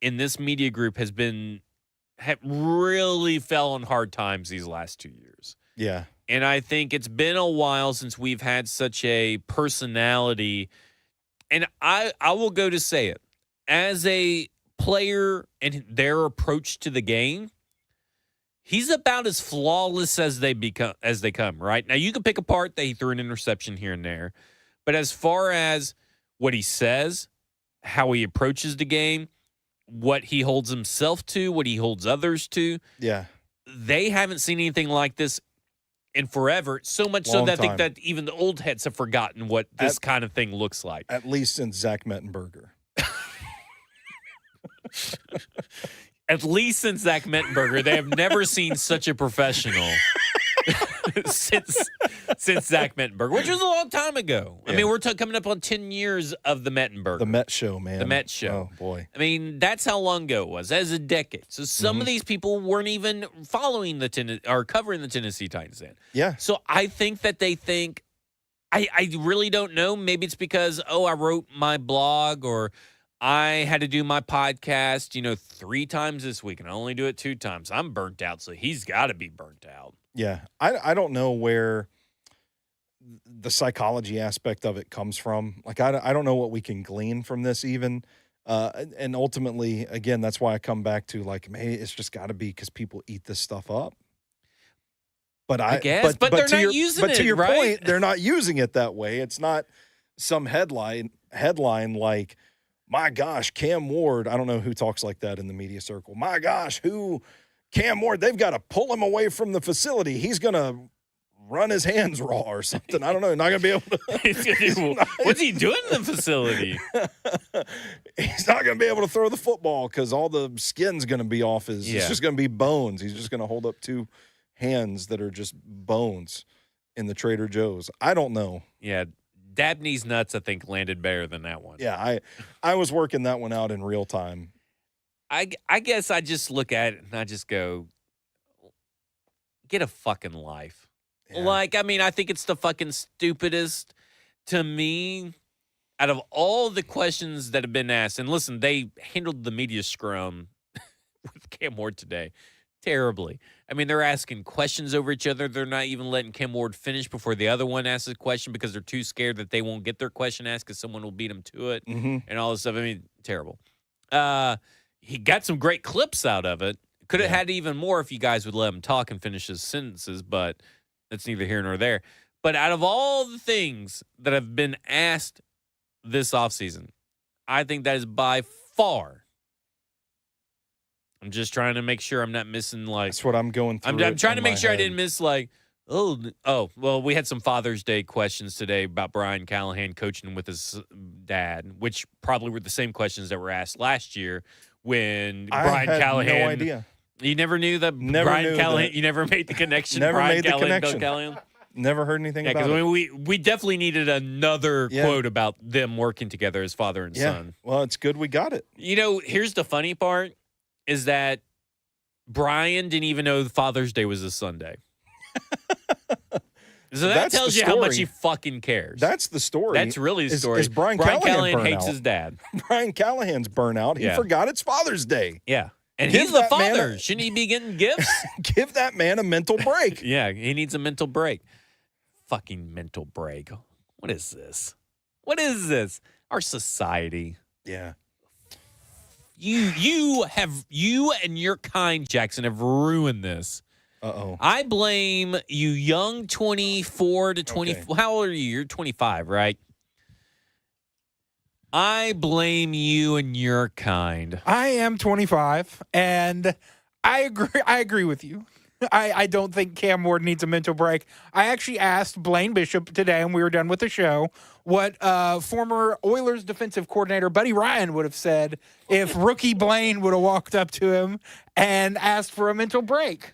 in this media group have really fell on hard times these last 2 years. Yeah. And I think it's been a while since we've had such a personality. And I will go to say it. As a player and their approach to the game, he's about as flawless as they come, right? Now, you can pick apart that he threw an interception here and there. But as far as what he says, how he approaches the game, what he holds himself to, what he holds others to, yeah, they haven't seen anything like this in forever, so much so that I think that even the old heads have forgotten what this kind of thing looks like. At least since Zach Mettenberger. At least since Zach Mettenberger, they have never seen such a professional since Zach Mettenberger, which was a long time ago. Yeah. I mean, we're coming up on 10 years of the Mettenberger. The Met Show, man. The Met Show. Oh, boy. I mean, that's how long ago it was. That was a decade. So some of these people weren't even following or covering the Tennessee Titans then. Yeah. So I think that they think, I really don't know. Maybe it's because, I wrote my blog or I had to do my podcast, 3 times this week, and I only do it 2 times. I'm burnt out, so he's got to be burnt out. Yeah. I don't know where the psychology aspect of it comes from. Like, I don't know what we can glean from this even. And ultimately, again, that's why I come back to, like, man, it's just got to be because people eat this stuff up. But I guess, but they're not using it, But to your right? point, they're not using it that way. It's not some headline like, my gosh, Cam Ward, I don't know who talks like that in the media circle. My gosh, Cam Ward, they've got to pull him away from the facility. He's going to run his hands raw or something. I don't know. Not going to be able to. What's he doing in the facility? He's not going to be able to throw the football because all the skin's going to be off his. Yeah. It's just going to be bones. He's just going to hold up 2 hands that are just bones in the Trader Joe's. I don't know. Yeah. Dabney's nuts, I think, landed better than that one. Yeah, I was working that one out in real time. I guess I just look at it and I just go, get a fucking life. Yeah. Like, I mean, I think it's the fucking stupidest to me out of all the questions that have been asked. And listen, they handled the media scrum with Cam Ward today terribly. I mean, they're asking questions over each other. They're not even letting Cam Ward finish before the other one asks a question because they're too scared that they won't get their question asked because someone will beat them to it and all this stuff. I mean, terrible. He got some great clips out of it. Could have had even more if you guys would let him talk and finish his sentences, but that's neither here nor there. But out of all the things that have been asked this offseason, I think that is by far. I'm just trying to make sure I'm not missing, like. That's what I'm going through. I'm trying to make sure I didn't miss, like, well, we had some Father's Day questions today about Brian Callahan coaching with his dad, which probably were the same questions that were asked last year when Brian Callahan. No idea. You never knew that Brian Callahan. You never made the connection. Never Brian made Callahan, the connection. Bill Callahan. Never heard anything about it. Yeah, because we definitely needed another quote about them working together as father and son. Well, it's good we got it. Here's the funny part is that Brian didn't even know Father's Day was a Sunday. So that tells you how much he fucking cares. That's the story. That's really the story. Is Brian Callahan hates his dad. Brian Callahan's burnout. He forgot it's Father's Day. Yeah. And he's the father. Shouldn't he be getting gifts? Give that man a mental break. Yeah, he needs a mental break. Fucking mental break. What is this? What is this? Our society. Yeah. You and your kind, Jackson, have ruined this. Uh-oh. I blame you young 24 to 20. Okay. How old are you? You're 25, right? I blame you and your kind. I am 25, and I agree with you. I don't think Cam Ward needs a mental break. I actually asked Blaine Bishop today, when we were done with the show, what former Oilers defensive coordinator Buddy Ryan would have said if rookie Blaine would have walked up to him and asked for a mental break.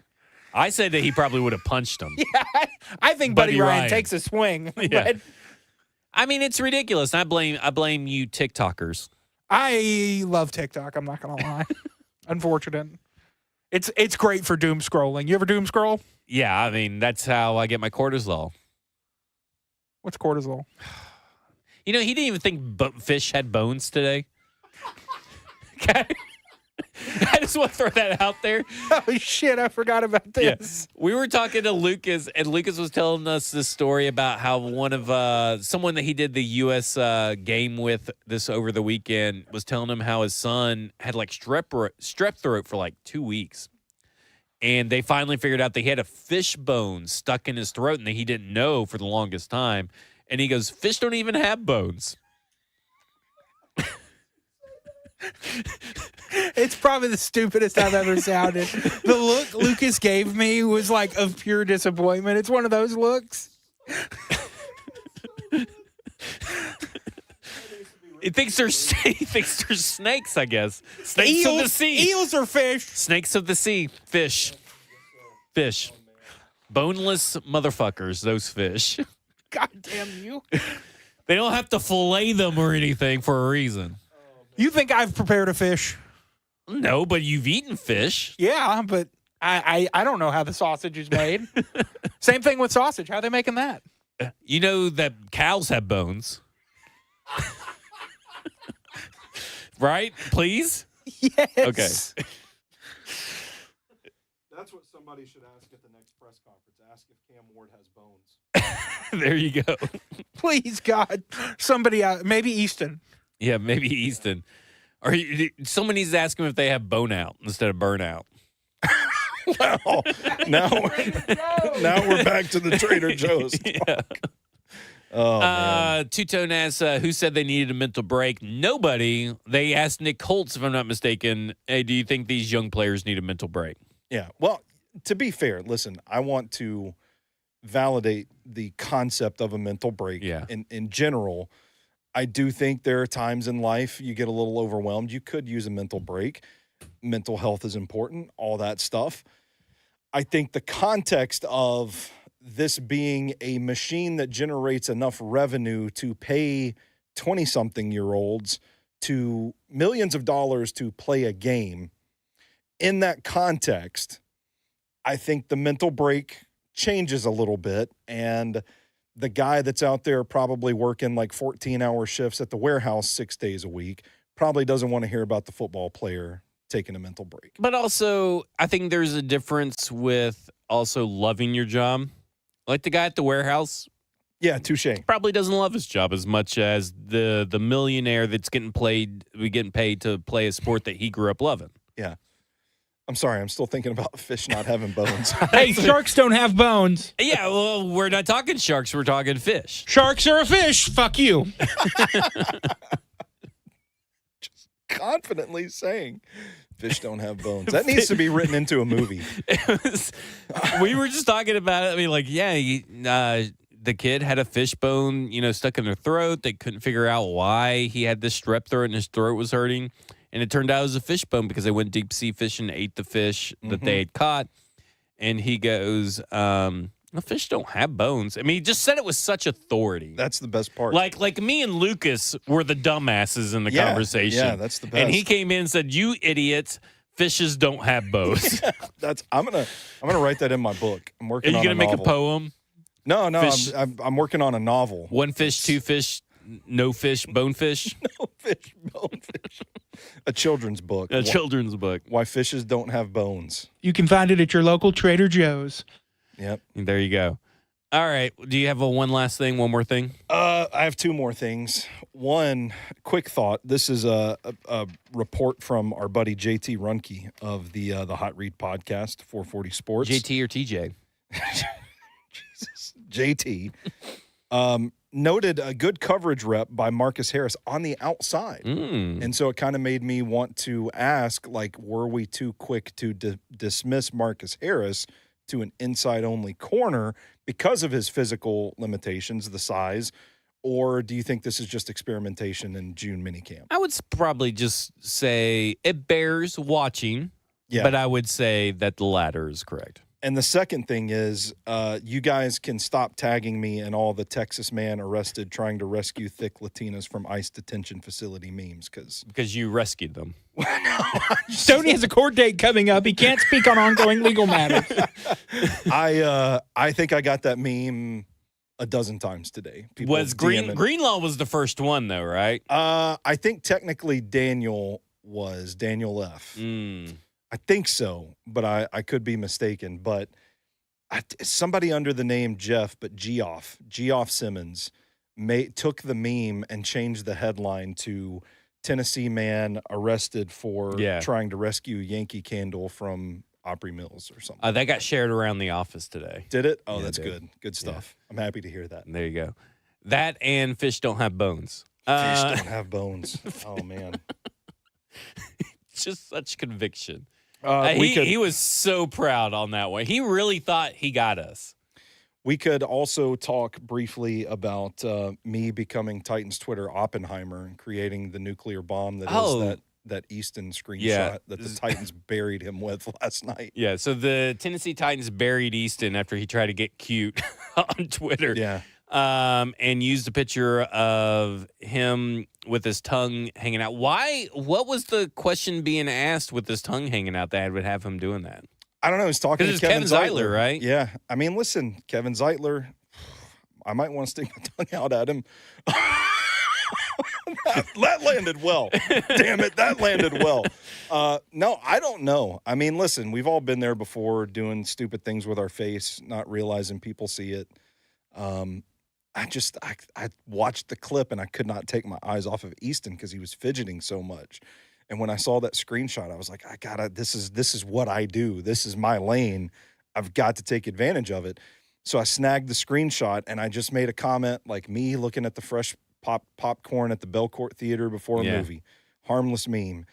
I said that he probably would have punched him. Yeah, I think Buddy Ryan takes a swing. Yeah. But I mean, it's ridiculous. I blame you TikTokers. I love TikTok. I'm not going to lie. Unfortunate. It's great for doom scrolling. You ever doom scroll? Yeah, I mean, that's how I get my cortisol. What's cortisol? You know, he didn't even think fish had bones today. Okay. I just want to throw that out there. Oh, shit, I forgot about this. Yeah. We were talking to Lucas, and Lucas was telling us this story about how one of someone that he did the U.S. game with this over the weekend was telling him how his son had like strep throat for like 2 weeks. And they finally figured out that he had a fish bone stuck in his throat, and that he didn't know for the longest time. And he goes, fish don't even have bones. It's probably the stupidest I've ever sounded. The look Lucas gave me was like of pure disappointment. It's one of those looks. He thinks they're snakes, I guess. Snakes of the sea. Eels are fish. Snakes of the sea. Fish. Boneless motherfuckers, those fish. God damn you. They don't have to fillet them or anything for a reason. You think I've prepared a fish? No, but you've eaten fish. Yeah, but I don't know how the sausage is made. Same thing with sausage. How are they making that? You know that cows have bones. Right? Please? Yes. Okay. That's what somebody should ask at the next press conference. Ask if Cam Ward has bones. There you go. Please, God. Somebody out. Maybe Easton. Yeah, maybe Easton. Or someone needs to ask him if they have bone out instead of burnout. Well, now we're back to the Trader Joe's. Yeah. Oh, man. Two-Tone asks, who said they needed a mental break? Nobody. They asked Nick Holtz, if I'm not mistaken, hey, do you think these young players need a mental break? Yeah. Well, to be fair, listen, I want to validate the concept of a mental break. Yeah. In general, I do think there are times in life you get a little overwhelmed. You could use a mental break. Mental health is important, all that stuff. I think the context of this being a machine that generates enough revenue to pay 20-something-year-olds to millions of dollars to play a game, in that context, I think the mental break changes a little bit, and the guy that's out there probably working like 14-hour shifts at the warehouse 6 days a week probably doesn't want to hear about the football player taking a mental break. But also, I think there's a difference with also loving your job. Like the guy at the warehouse. Yeah, touche. Probably doesn't love his job as much as the millionaire that's getting paid to play a sport that he grew up loving. Yeah. I'm sorry, I'm still thinking about fish not having bones. Hey, sharks don't have bones. Yeah, well, we're not talking sharks, we're talking fish. Sharks are a fish. Fuck you. Just confidently saying fish don't have bones. That needs to be written into a movie. We were just talking about it. I mean, like, yeah, the kid had a fish bone, stuck in their throat. They couldn't figure out why he had this strep throat and his throat was hurting. And it turned out it was a fish bone because they went deep sea fishing and ate the fish that they had caught. And he goes, the fish don't have bones. I mean, he just said it with such authority. That's the best part. Like me and Lucas were the dumbasses in the conversation. Yeah, that's the best. And he came in and said, "You idiots, fishes don't have bones." Yeah, I'm gonna write that in my book. I'm working. Are you gonna make a poem? No. I'm working on a novel. One fish, two fish, no fish, bonefish. No fish, bonefish. A children's book. A children's book. Why fishes don't have bones. You can find it at your local Trader Joe's. Yep. There you go. All right. Do you have one more thing? I have two more things. One, quick thought. This is a report from our buddy JT Runke of the Hot Read podcast, 440 Sports. JT or TJ? Jesus. JT. Noted a good coverage rep by Marcus Harris on the outside. And so it kind of made me want to ask, like, were we too quick to dismiss Marcus Harris to an inside-only corner because of his physical limitations, the size, or do you think this is just experimentation in June minicamp? I would probably just say it bears watching, but I would say that the latter is correct. And the second thing is, you guys can stop tagging me in all the Texas man arrested trying to rescue thick Latinas from ICE detention facility memes, because you rescued them. Stoney has a court date coming up. He can't speak on ongoing legal matters. I think I got that meme a dozen times today. People Greenlaw was the first one, though, right? I think technically Daniel F. I think so, but I could be mistaken. But somebody under the name Jeff, but Geoff Simmons, took the meme and changed the headline to Tennessee man arrested for trying to rescue Yankee Candle from Opry Mills or something. That got shared around the office today. Did it? Oh, that's good. Good stuff. Yeah. I'm happy to hear that. There you go. That and fish don't have bones. Fish don't have bones. Oh, man. Just such conviction. He was so proud on that one. He really thought he got us. We could also talk briefly about me becoming Titans Twitter Oppenheimer and creating the nuclear bomb that is that Easton screenshot that the Titans buried him with last night. Yeah, so the Tennessee Titans buried Easton after he tried to get cute on Twitter. Yeah. And used a picture of him with his tongue hanging out. Why? What was the question being asked with his tongue hanging out that would have him doing that? I don't know. He's talking to Kevin Zeitler, right? Yeah. I mean, listen, Kevin Zeitler, I might want to stick my tongue out at him. That landed well. Damn it, that landed well. No, I don't know. I mean, listen, we've all been there before doing stupid things with our face, not realizing people see it. I watched the clip and I could not take my eyes off of Easton because he was fidgeting so much. And when I saw that screenshot, I was like, this is what I do. This is my lane. I've got to take advantage of it. So I snagged the screenshot and I just made a comment like me looking at the fresh popcorn at the Belcourt Theater before a movie. Harmless meme.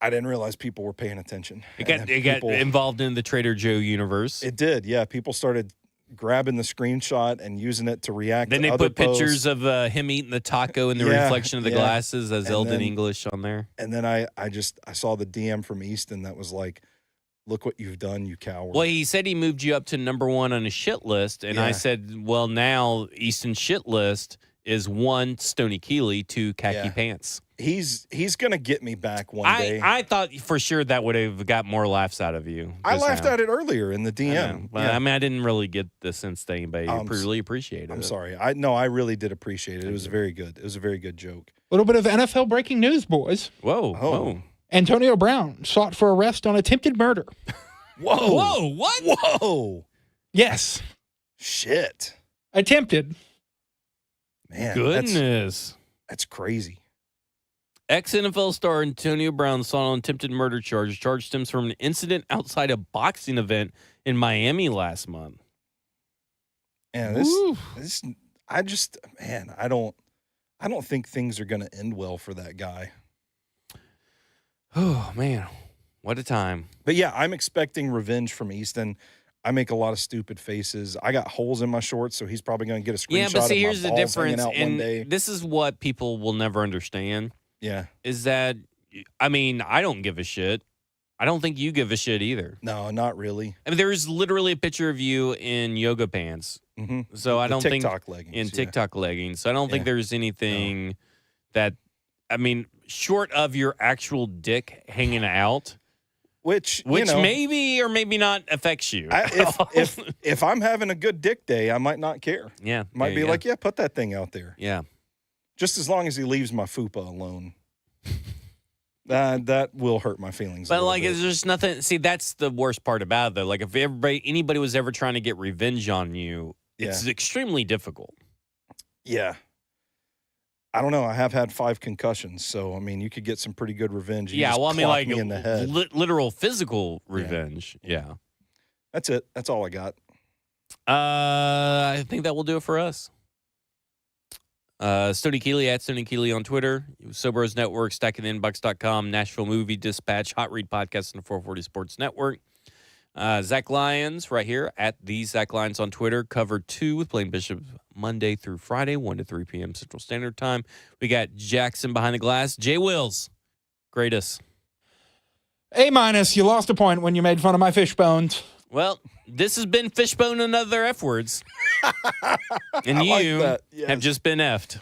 I didn't realize people were paying attention. It got involved in the Trader Joe universe. It did, yeah. People started grabbing the screenshot and using it to react then to they other put pictures of him eating the taco in the reflection of the glasses as Eldon English on there. And then I saw the DM from Easton that was like, look what you've done, you coward. Well, he said he moved you up to number one on his shit list. And I said, well, now Easton's shit list is 1, Stoney Keeley, 2, khaki pants. He's going to get me back one day. I thought for sure that would have got more laughs out of you. I laughed at it earlier in the DM. I mean, I didn't really get the sense that anybody really appreciated it. I'm sorry. I really did appreciate it. It was very good. It was a very good joke. A little bit of NFL breaking news, boys. Whoa. Antonio Brown sought for arrest on attempted murder. Whoa. What? Whoa. Yes. Shit. Attempted. Man. Goodness. That's crazy. Ex-NFL star Antonio Brown sought on attempted murder charge. Charge stems from an incident outside a boxing event in Miami last month. And I don't think things are going to end well for that guy. Oh, man. What a time. But yeah, I'm expecting revenge from Easton. I make a lot of stupid faces. I got holes in my shorts, so he's probably going to get a screenshot Yeah, but see, of my here's the balls difference. hanging out And one day. this is what people will never understand. Yeah. Is that, I mean, I don't give a shit. I don't think you give a shit either. No, not really. I mean, there's literally a picture of you in yoga pants. Mm-hmm. So I don't think TikTok leggings. In TikTok leggings. So I don't think there's anything that, I mean, short of your actual dick hanging out. Which maybe or maybe not affects you. If I'm having a good dick day, I might not care. Yeah. Might be like, put that thing out there. Yeah. Just as long as he leaves my fupa alone. That will hurt my feelings. But like, it's just nothing. See, that's the worst part about it, though. Like, if anybody was ever trying to get revenge on you, It's extremely difficult. Yeah. I don't know. I have had 5 concussions, so I mean, you could get some pretty good revenge. You well, I mean, like me in the head. Literal physical revenge. Yeah. That's it. That's all I got. I think that will do it for us. Stoney Keeley at Stoney Keeley on Twitter. Sobros Network, stackingtheinbox.com, Nashville Movie Dispatch, Hot Read Podcast, and the 440 Sports Network. Zach Lyons right here at the Zach Lyons on Twitter. Cover 2 with Blaine Bishop Monday through Friday, 1 to 3 p.m. Central Standard Time. We got Jackson behind the glass. Jay Wills, grade us. A-. You lost a point when you made fun of my fish bones. Well, this has been Fishbone and Other F Words. And you have just been effed.